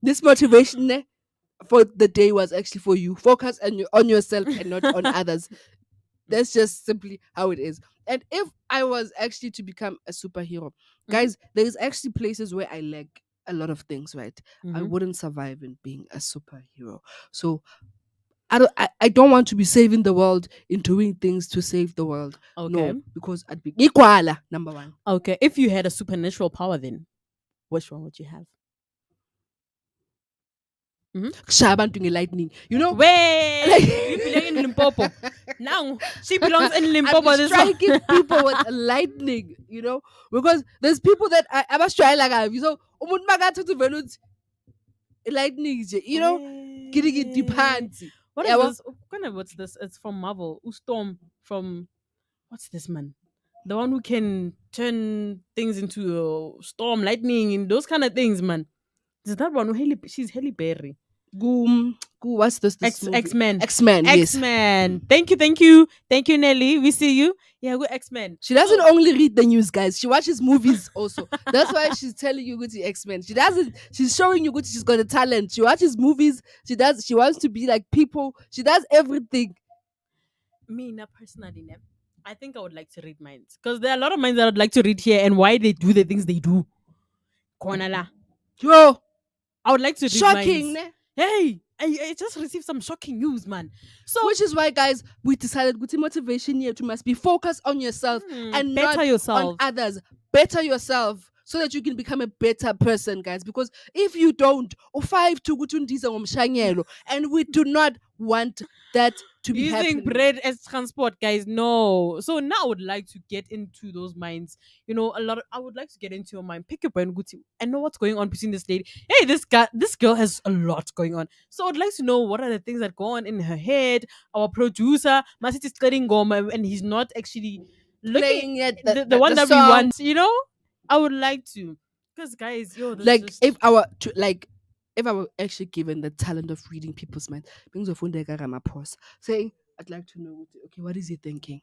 this motivation ne, for the day was actually for you. Focus on yourself and not on others. That's just simply how it is. And if I was actually to become a superhero, guys, there's actually places where I lack a lot of things, right? I Mhm. wouldn't survive in being a superhero. So I don't want to be saving the world in doing things to save the world. Okay. No, because I'd be equal, number one. Okay. If you had a supernatural power, then which one would you have? Shaban doing lightning. You know? Wait, you belong in Limpopo. Now she belongs in I'd be Limpopo. This one. striking people with lightning, because there's people that I must try like I so umuntu makathatha uvela lightning nje, gidigidi Wait. phansi. What is Yabo? this? Kind of what's this? It's from Marvel. Storm from what's this man? The one who can turn things into storm, lightning, and those kind of things, man. Is that one? She's Halle Berry. What's this movie? X-Men. X-Men, yes. X-Men. Thank you, Nelly. We see you. Yeah, we're X-Men. She doesn't only read the news, guys. She watches movies also. That's why she's telling you good to X-Men. She doesn't. She's showing you good. She's got a talent. She watches movies. She does. She wants to be like people. She does everything. Me, now personally, I think I would like to read minds because there are a lot of minds that I'd like to read here and why they do the things they do. Konala. Yo, I would like to read shocking, minds. ne? Hey, I just received some shocking news, man. So, which is why, guys, we decided good motivation here to must be focused on yourself and better not yourself. on others. Better yourself so that you can become a better person, guys. Because if you don't, and we do not want that to be using happening. bread as transport, guys. No. So now I would like to get into those minds. I would like to get into your mind. Pick your brain, Guti, and know what's going on between this lady. Hey, this girl has a lot going on. So I'd like to know what are the things that go on in her head. Our producer, Masit is studying Goma, and he's not actually Playing looking it, the one the that we song. want. I would like to, because guys, this like just if I were actually given the talent of reading people's minds, things of pause, saying, I'd like to know, okay, what is he thinking?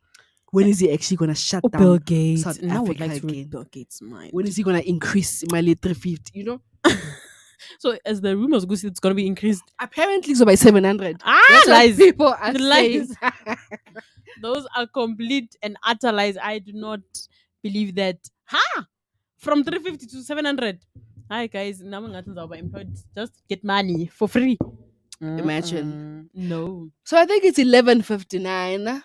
When is he actually gonna shut down Bill Gates. South And I would Africa like to read again? Bill Gates' mind. When is he gonna increase my 350? So as the rumors go, it's gonna be increased. Apparently, so by 700. Ah, That's what lies. people are Lies. saying. Those are complete and utter lies. I do not believe that. From 350 to 700. Hi guys, now I'm employed. Just get money for free. Imagine. No. So I think it's 11:59.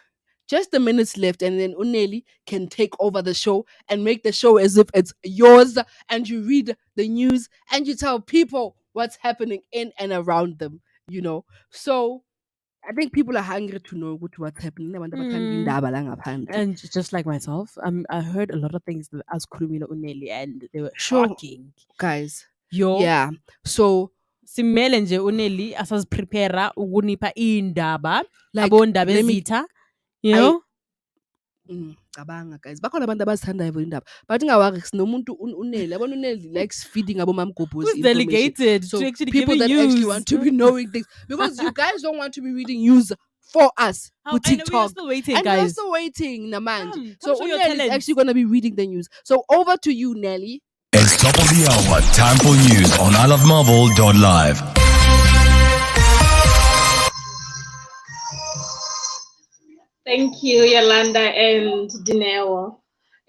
Just the minutes left, and then Uneli can take over the show and make the show as if it's yours. And you read the news and you tell people what's happening in and around them. So I think people are hungry to know what's happening. Abantu bathanda indaba la ngaphandle. And just like myself, I heard a lot of things that as Kurumila Uneli and they were Sure. shocking. Guys. Yo. Yeah. So simele nje uNelly asaziprepara ukunipha indaba like, abondaba let me- ezitha, you know. Cabanga, guys, bakhona abantu abazithandayo vele indaba, but ingawari sinomuntu uNelly yabona uNelly likes feeding abomamgobhozi Who's delegated so to actually people give that news. actually want to be knowing things, because you guys don't want to be reading news for us with I know we're TikTok, still waiting, and we're guys. still waiting, Naman. Come So show your uNelly is talents. actually going to be reading the news. So over to you, Nelly. It's top of the hour. Time for news on ilovemarvel.live. Thank you, Yolanda and Dineo.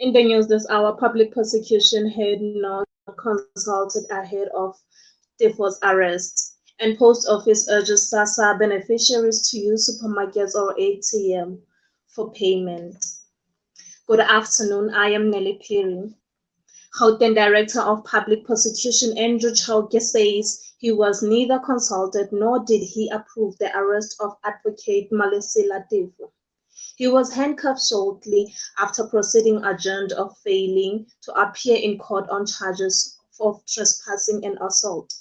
In the news this hour, public prosecution had not consulted ahead of Defoe's arrest, and post office urges SASSA beneficiaries to use supermarkets or ATM for payment. Good afternoon, I am Nelly Peary. Gauteng Director of Public Prosecution Andrew Chauke says he was neither consulted nor did he approve the arrest of Advocate Malesela Defoe. He was handcuffed shortly after proceedings adjourned of failing to appear in court on charges of trespassing and assault.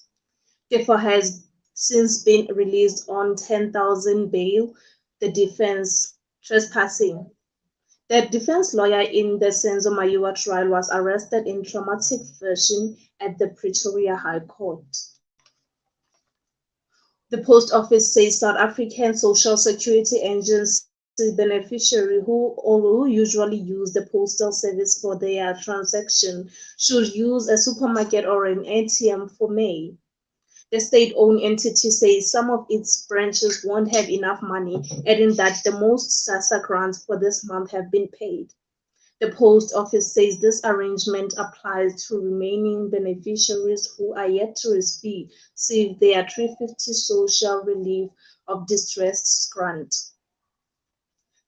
Therefore has since been released on 10,000 bail. The defense trespassing. The defense lawyer in the Senzo Mayiwa trial was arrested in traumatic fashion at the Pretoria High Court. The Post Office says South African Social Security Agency beneficiaries who usually use the postal service for their transaction should use a supermarket or an ATM for May. The state-owned entity says some of its branches won't have enough money, adding that the most SASSA grants for this month have been paid. The Post Office says this arrangement applies to remaining beneficiaries who are yet to receive their 350 social relief of distress grant.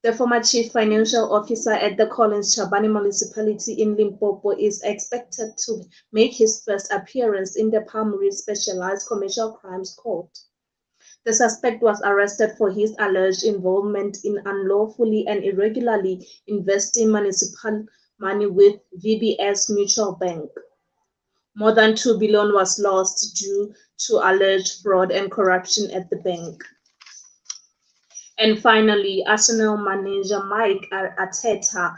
The former chief financial officer at the Collins Chabane municipality in Limpopo is expected to make his first appearance in the Palm Reef Specialized Commercial Crimes Court. The suspect was arrested for his alleged involvement in unlawfully and irregularly investing municipal money with VBS Mutual Bank. More than 2 billion was lost due to alleged fraud and corruption at the bank. And finally, Arsenal manager Mike Arteta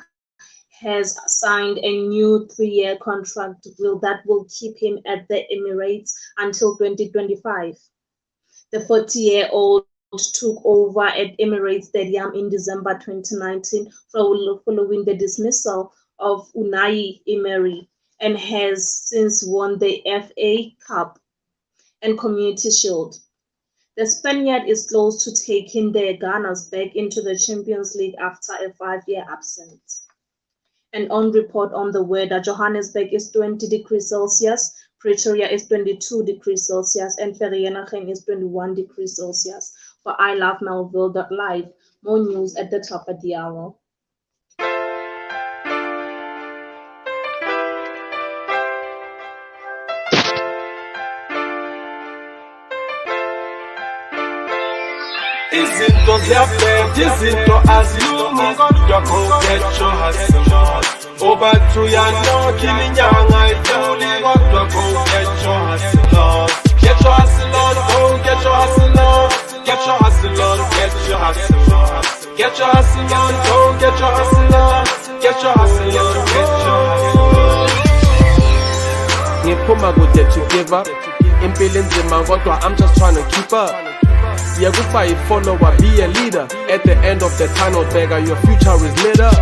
has signed a new 3-year contract that will keep him at the Emirates until 2025. The 40-year-old took over at Emirates Stadium in December 2019 following the dismissal of Unai Emery and has since won the FA Cup and Community Shield. The Spaniard is close to taking the Gunners back into the Champions League after a 5-year absence. And on report on the weather, Johannesburg is 20 degrees Celsius, Pretoria is 22 degrees Celsius, and Vereeniging is 21 degrees Celsius. For ilovemelville.live, more news at the top of the hour. Izinto ziyabheda, izinto azilungi, kodwa go get your hustle on. Obathu yanokha iminyanga idluli, kodwa go get your hustle on. Get your hustle on, go get your hustle on. Get your hustle on, get your hustle on. Get your hustle on, go get your hustle on. Get your hustle on, get your hustle on. Ngiphuma kude to give up. Impilo nzima kodwa I'm just trying to keep up. Yeah, goodbye, follower, be a leader. At the end of the tunnel, beggar, your future is lit up.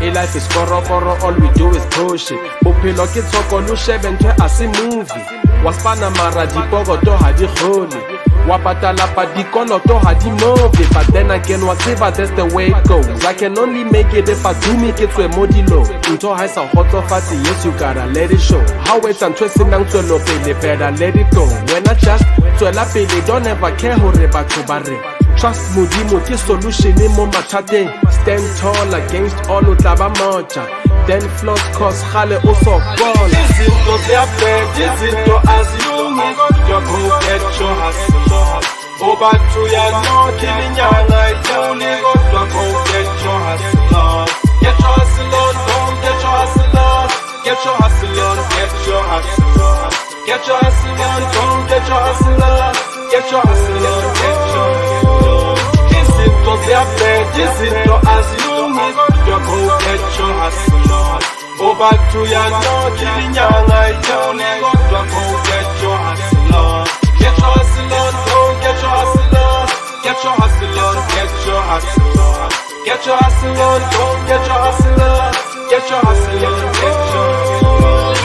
A life is koro, all we do is bullshit. Bopilo ke tsoko lo shebentwe as a movie. Waspana mara dipogo to hadi holy. Wapatala pa dikoloto hadi movie. But then again, whatever, that's the way it goes. I can only make it if I do make it to a modilo. Unto has a hot of fatty, yes, you gotta let it show. How it's twisting down to lope, better let it go. When I just they don't ever care who reba to barre. Trust Mudimo, the solution in Momatade. Stand tall against all Utaba Moja. Then floss cause Hale also gone. Izinto ziyabheda, izinto azilungi, kodwa go get your hustle on. Obathu yanokha iminyanga idluli, kodwa go get your hustle on. Get your hustle on, go get your hustle on. Get your hustle on, get your hustle on. Get your hustle on, go get your hustle on. Get your hustle on, get your hustle on. Izinto ziyabheda, izinto azilungi, kodwa go get your hustle on. Obathu yanokha iminyanga idluli, kodwa go get your hustle on. Get your hustle on, go get your hustle on. Get your hustle on, get your hustle on. Get your hustle on, go get your hustle on. Get your hustle on, get your hustle on.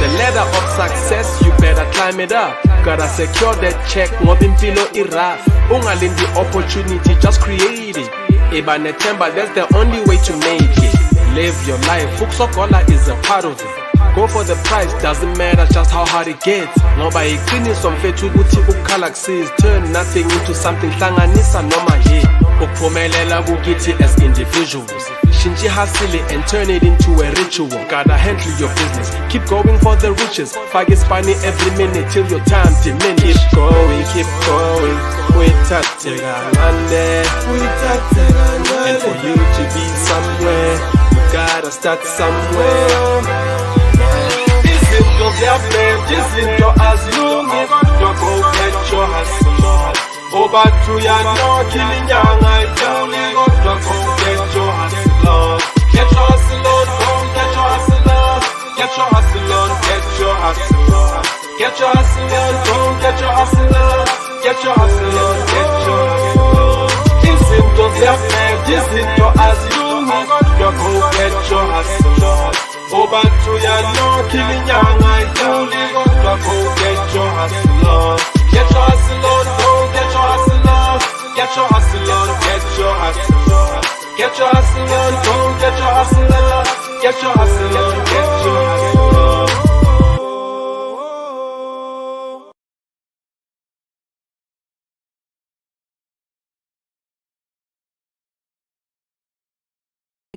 The ladder of success, you better climb it up. Gotta secure that check, ngobin below iraf. Ungalin the opportunity, just create it. Eba netemba, that's the only way to make it. Live your life, Fuksokola is a part of it. Go for the prize, doesn't matter just how hard it gets. Nobody cleaning some fetu uti ukalaxes. Turn nothing into something, hlanganisa noma hit. Ukuphumelela kukithi as individuals. Change your hustle and turn it into a ritual. Gotta handle your business. Keep going for the riches. Fight is funny every minute till your time diminish. Keep going, keep going. And for you to be somewhere, you gotta start somewhere. Izinto ziyabheda, izinto azilungi, kodwa go get your hustle on. Obathu yanokha inyanga ithuli, kodwa go get your hustle on. Get your hustle on, go get your hustle on. Get your hustle on, get your hustle on. Get your hustle on, go get your hustle on. Get your hustle on, get your hustle on. Izinto ziyabheda, izinto azilungi, kodwa go get your hustle on. Obathu yanokha inyanga ithuli, kodwa go get your hustle on. Get your hustle on, go get your hustle on. Get your hustle on, get your hustle on. Get your hustle on, go get your hustle on. Get your hustle on, get your hustle on.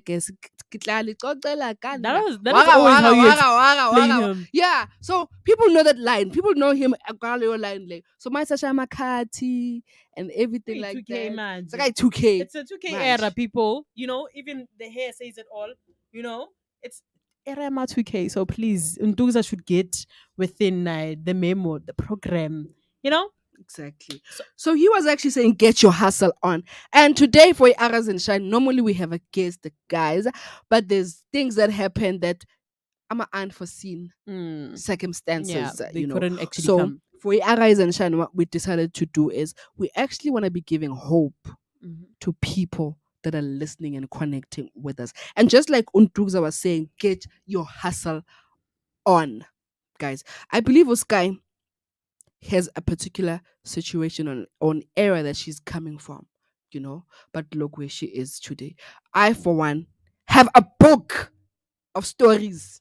Guess ke tla le qoqela ka That nna. is always how you explain Waka. him. Yeah, so people know that line. People know him Agalio line like so my Sasha Makati and everything Hey, like 2K that. man. It's like 2K. It's a 2K Man. era, people. You know, even the hair says it all. You know, it's era ma 2K. So please, Nduza should get within the memo, the program. You know, Exactly. So he was actually saying, get your hustle on. And today for Aras and Shine, normally we have a guest, guys, but there's things that happen that are unforeseen yeah, circumstances, they couldn't actually So come. for Aras and Shine, what we decided to do is we actually want to be giving hope to people that are listening and connecting with us. And just like Untugza was saying, get your hustle on, guys. I believe Uskai has a particular situation on era that she's coming from, but look where she is today. I, for one, have a book of stories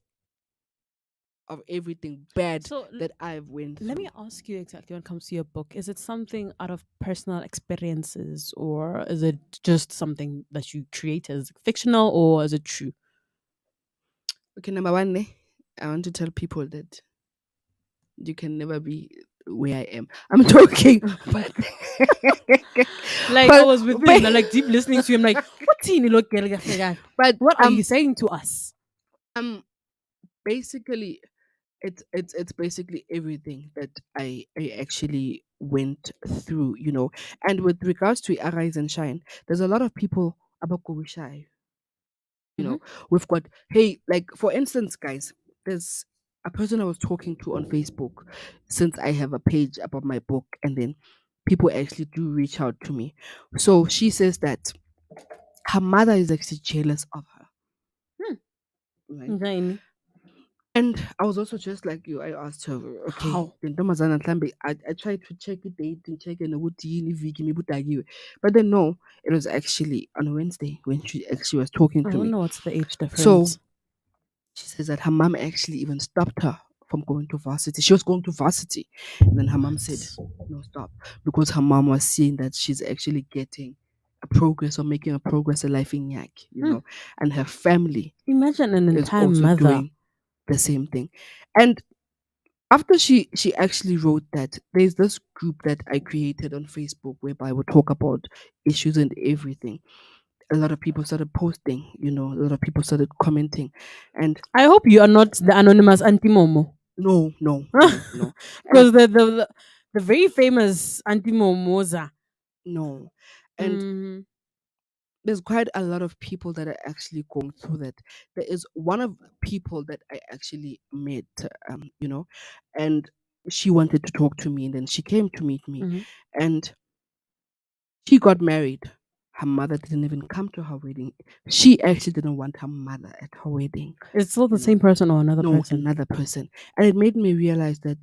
of everything bad So that I've went let through. me ask you exactly when it comes to your book. Is it something out of personal experiences or is it just something that you created? Is it fictional or is it true? Okay, number one, I want to tell people that you can never be where I am. I'm joking, but Like I was with him, like deep listening to him, like what's he look but what are you saying to us? basically it's basically everything that I actually went through, And with regards to Arise and Shine, there's a lot of people about Shy. We've got hey, like for instance, guys, there's a person I was talking to on Facebook since I have a page about my book, and then people actually do reach out to me. So she says that her mother is actually jealous of her. Right? Okay. And I was also just like you. I asked her, okay, How? then Tomazana Tlambe, I tried to check the date and check and what but then no, it was actually on Wednesday when she actually was talking I to don't me. know what's the age So difference. she says that her mom actually even stopped her from going to varsity. She was going to varsity. And then her mom said, no, stop. Because her mom was seeing that she's actually getting a progress or making a progress in life in Yak, and her family Imagine an is entire also mother. doing the same thing. And after she actually wrote that, there's this group that I created on Facebook whereby we talk about issues and everything. A lot of people started posting, a lot of people started commenting. And I hope you are not the anonymous Auntie Momo. no, no, no, no. Because the very famous Auntie Momoza. No. And there's quite a lot of people that are actually going through that. There is one of people that I actually met, and she wanted to talk to me, and then she came to meet me, and she got married. Her mother didn't even come to her wedding. She actually didn't want her mother at her wedding. It's still the same person or another No, person? another person. And it made me realize that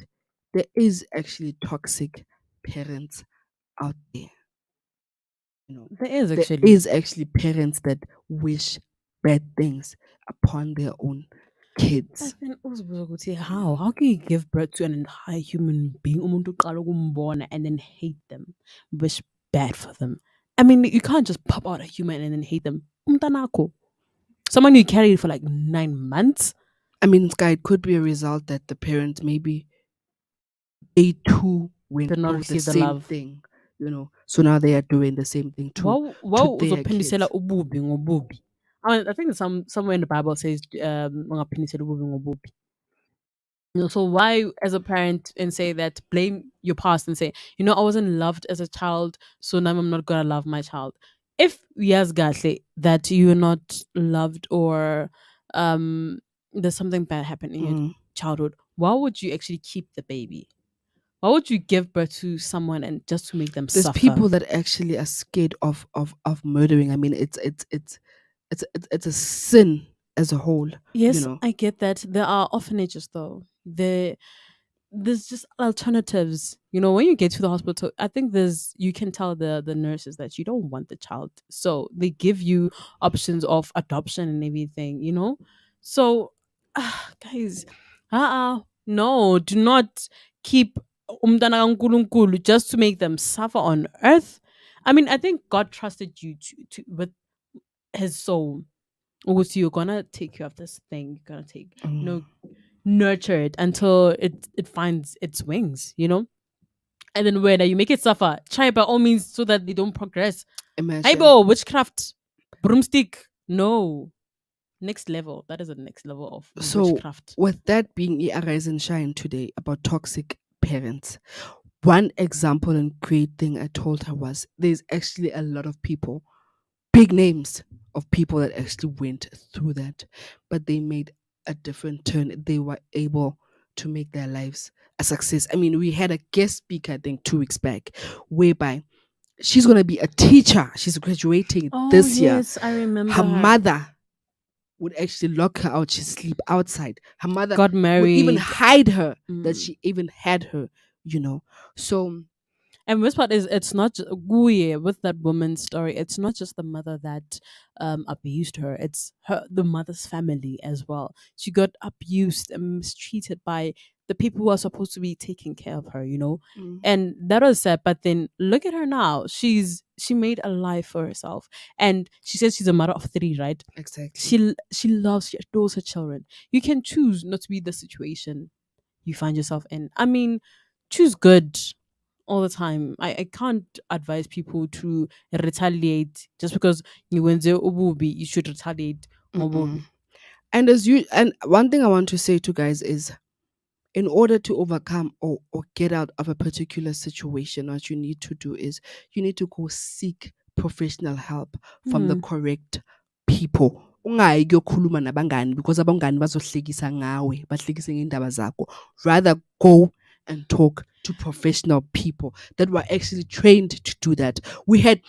there is actually toxic parents out there. There is There actually. is actually parents that wish bad things upon their own kids. But then also would say, how can you give birth to an entire human being umuntu uqala ukumbona and then hate them, wish bad for them? I mean, you can't just pop out a human and then hate them. Umntanakho. Someone you carried for like 9 months. I mean, Sky, it could be a result that the parents maybe they too went Did not through the receive the same love. thing, so now they are doing the same thing to their Wawuzophindisela kids. ububi ngobubi. I think somewhere in the Bible says ungaphindiseli ububi ngobubi. So why, as a parent, and say that blame your past and say, I wasn't loved as a child, so now I'm not gonna love my child. If yes, Gatle, that you're not loved or there's something bad happened in your Mm. childhood, why would you actually keep the baby? Why would you give birth to someone and just to make them There's suffer? people that actually are scared of murdering. I mean, it's a sin as a whole, you Yes, know. I get that. There are orphanages though. There's just alternatives. When you get to the hospital, I think you can tell the nurses that you don't want the child. So they give you options of adoption and everything. So guys, no, do not keep umntwana kaNkulunkulu just to make them suffer on earth. I mean, I think God trusted you to with his soul. Also, you're gonna take care of this thing. You're gonna Mm. nurture it until it finds its wings. And then whether you make it suffer, try by all means so that they don't progress. Hey, Imagine. bo, witchcraft, broomstick, no, next level. That is the next level of So, witchcraft. with that being a rise and shine today about toxic parents, one example and great thing I told her was there's actually a lot of people, big names of people that actually went through that, but they made a different turn. They were able to make their lives a success. I mean, we had a guest speaker, I think, 2 weeks back, whereby she's going to be a teacher. She's graduating Oh this year. yes, I Her remember her. mother would actually lock her out. She'd sleep outside. Her mother Got would even married. hide her that Mm. she even had her, you know. So, And worst part is it's not Guye with that woman's story. It's not just the mother that abused her. It's the mother's family as well. She got abused and mistreated by the people who are supposed to be taking care of her. mm, And that was sad. But then look at her now. She made a life for herself, and she says she's a mother of three, right? exactly. She loves, she adores her children. You can choose not to be the situation you find yourself in. I mean, choose good all the time. I can't advise people to retaliate just because you went there ububi, you should retaliate Mm-mm. ngobubi. And one thing I want to say to guys is in order to overcome or get out of a particular situation, what you need to do is you need to go seek professional help from the Hmm. correct people. Ungayi kuyokhuluma nabangani because abangani bazohlekisa ngawe, bahlekise ngeendaba zakho. Rather go and talk to professional people that were actually trained to do that. We had,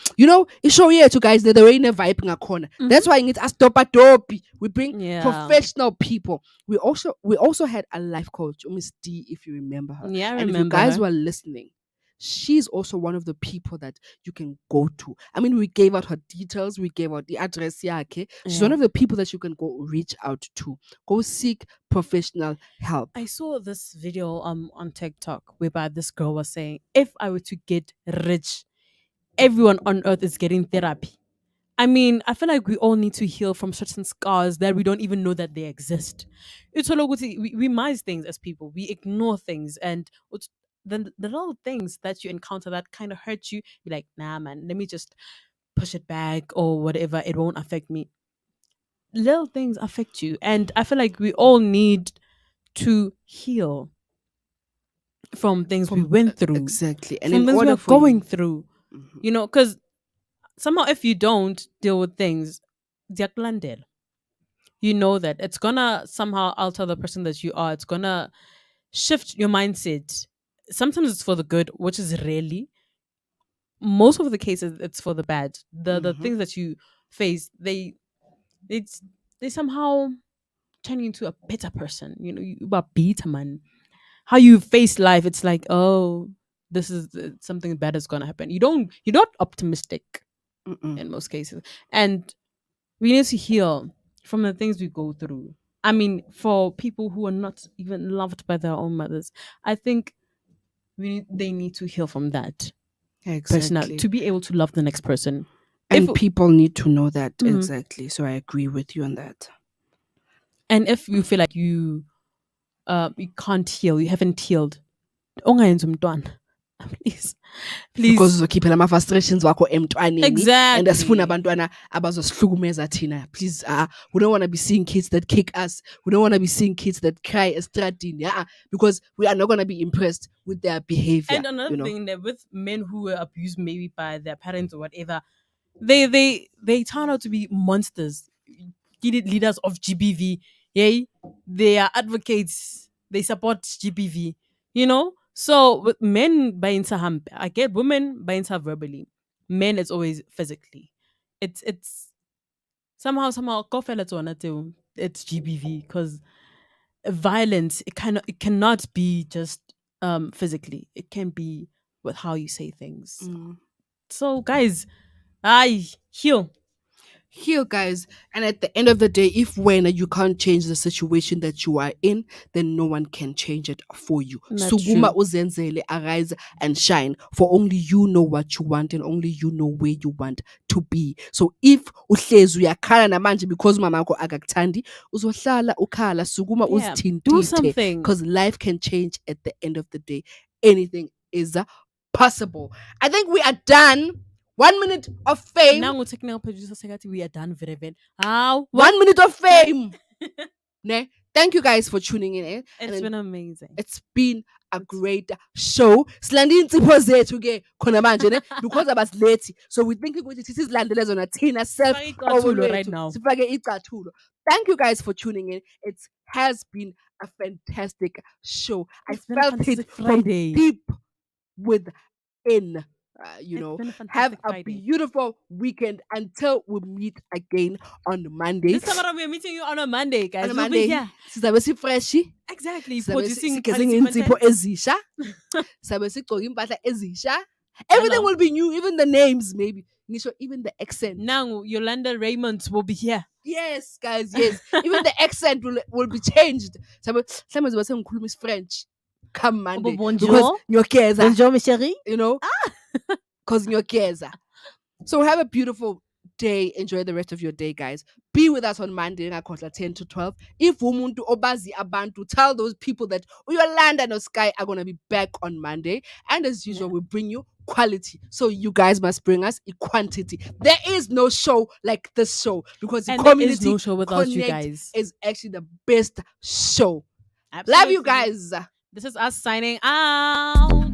show here to guys that there ain't a vibe ngakhona. That's why it's astopadopi. We bring Yeah. professional people. We also had a life coach, Miss D, if you remember her. Yeah, I And if you remember guys her. were listening, she's also one of the people that you can go to. I mean, we gave out her details, we gave out the address. Yeah, okay. She's one Yeah. of the people that you can go reach out to. Go seek professional help. I saw this video on TikTok whereby this girl was saying, if I were to get rich, everyone on earth is getting therapy. I mean, I feel like we all need to heal from certain scars that we don't even know that they exist. It's all we miss things as people. We ignore things, and the little things that you encounter that kind of hurt you, you're like, nah, man, let me just push it back or whatever. It won't affect me. Little things affect you, and I feel like we all need to heal from things we From went through, exactly. And from in things we order are for going you, through. Mhm. Because somehow if you don't deal with things, they're landed. You know that it's gonna somehow alter the person that you are. It's gonna shift your mindset. Sometimes it's for the good, which is rarely. Most of the cases, it's for the bad. The Mhm. things that you face, it's they somehow turn you into a better person. You are better man. How you face life, it's like, oh, this is something bad is gonna happen. You're not optimistic Mm-mm. in most cases, and we need to heal from the things we go through. I mean, for people who are not even loved by their own mothers, I think they need to heal from that personal Exactly. to be able to love the next person. And people need to know that. Mhm. Exactly. So I agree with you on that. And if you feel like you can't heal, you haven't healed, ungayenzi umntwana. Please. Because Please. uzokhiphela ama-frustrations wakho emntwaneni and Exactly. asifuna abantwana abazosihlukumeza thina. Please, we don't want to be seeing kids that kick us. We don't want to be seeing kids that cry estradini. Because we are not going to be impressed with their behavior. And another you know? thing that with men who were abused maybe by their parents or whatever, they turn out to be monsters, leaders of GBV. Yay, they are advocates. They support GBV. You know, so with men buying saham, I get women buying verbally. Men, it's always physically. It's somehow it's GBV because violence it cannot be just physically. It can be with how you say things. So guys, I heal. Heal, guys. And at the end of the day, if when you can't change the situation that you are in, then no one can change it for you. That's Sukuma true. uzenzele, arise and shine. For only you know what you want and only you know where you want to be. So if uhlezi uyakhala namanje because mama akho akakuthandi, uzohlala ukhala, sukuma Yeah, do uzithintithe. something. Because life can change at the end of the day. Anything is possible. I think we are done. 1 minute of fame. Now technical producer secretary, we are done very well. How? 1 minute of fame. Ne? Thank you guys for tuning in. It's And been amazing. it's been a great show. Slandi insipho zethu ke khona manje ne because abasileti. So we think ukuthi sizilandele zona thina self Sifake icathulo right now. Sifake icathulo. Thank you guys for tuning in. It has been a fantastic show. It's I been a felt fantastic it from Friday. deep within. You It's know, been a have fantastic a Friday. beautiful weekend until we meet again on Monday. This time around, we are meeting you on a Monday, guys. On a We'll Monday, be here. sizabe sifreshi, Exactly. sizabe Producing sigeze quality ngensipho content. ezisha, sizabe sigcoka impahla ezisha. Everything Hello. will be new, even the names, maybe. Ngisho even the accent. Now, Yolanda Raymond will be here. Yes, guys, yes. Even the accent will be changed. Some sizabe sengikhuluma French. Come Monday. bonjour. Because nyokeza, Bonjour, mes chéris. you know, because nyokeza. So have a beautiful day. Enjoy the rest of your day, guys. Be with us on Monday, 10 to 12. If umuntu obazi abantu, tell those people that Yolanda and Sky are going to be back on Monday. And as usual, we bring you quality. So you guys must bring us a quantity. There is no show like this show because And the there community is no show without you Connect guys. is actually the best show. Love Absolutely. you guys. This is us signing out.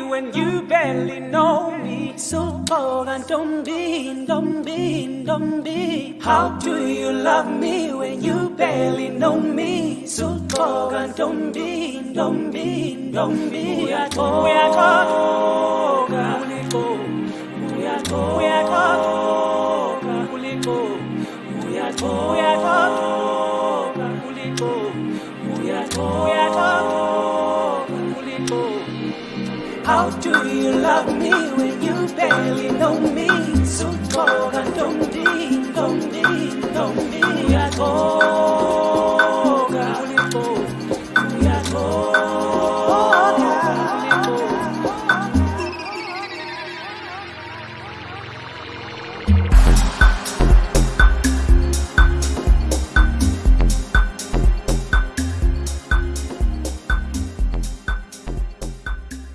when you barely know me? So cold and don't be. How do you love me when you barely know me? So cold and don't be. We are cold. We are cold. We are cold. We are cold. We are cold. We are cold. We are cold. How do you love me when you barely know me? So cold and don't be.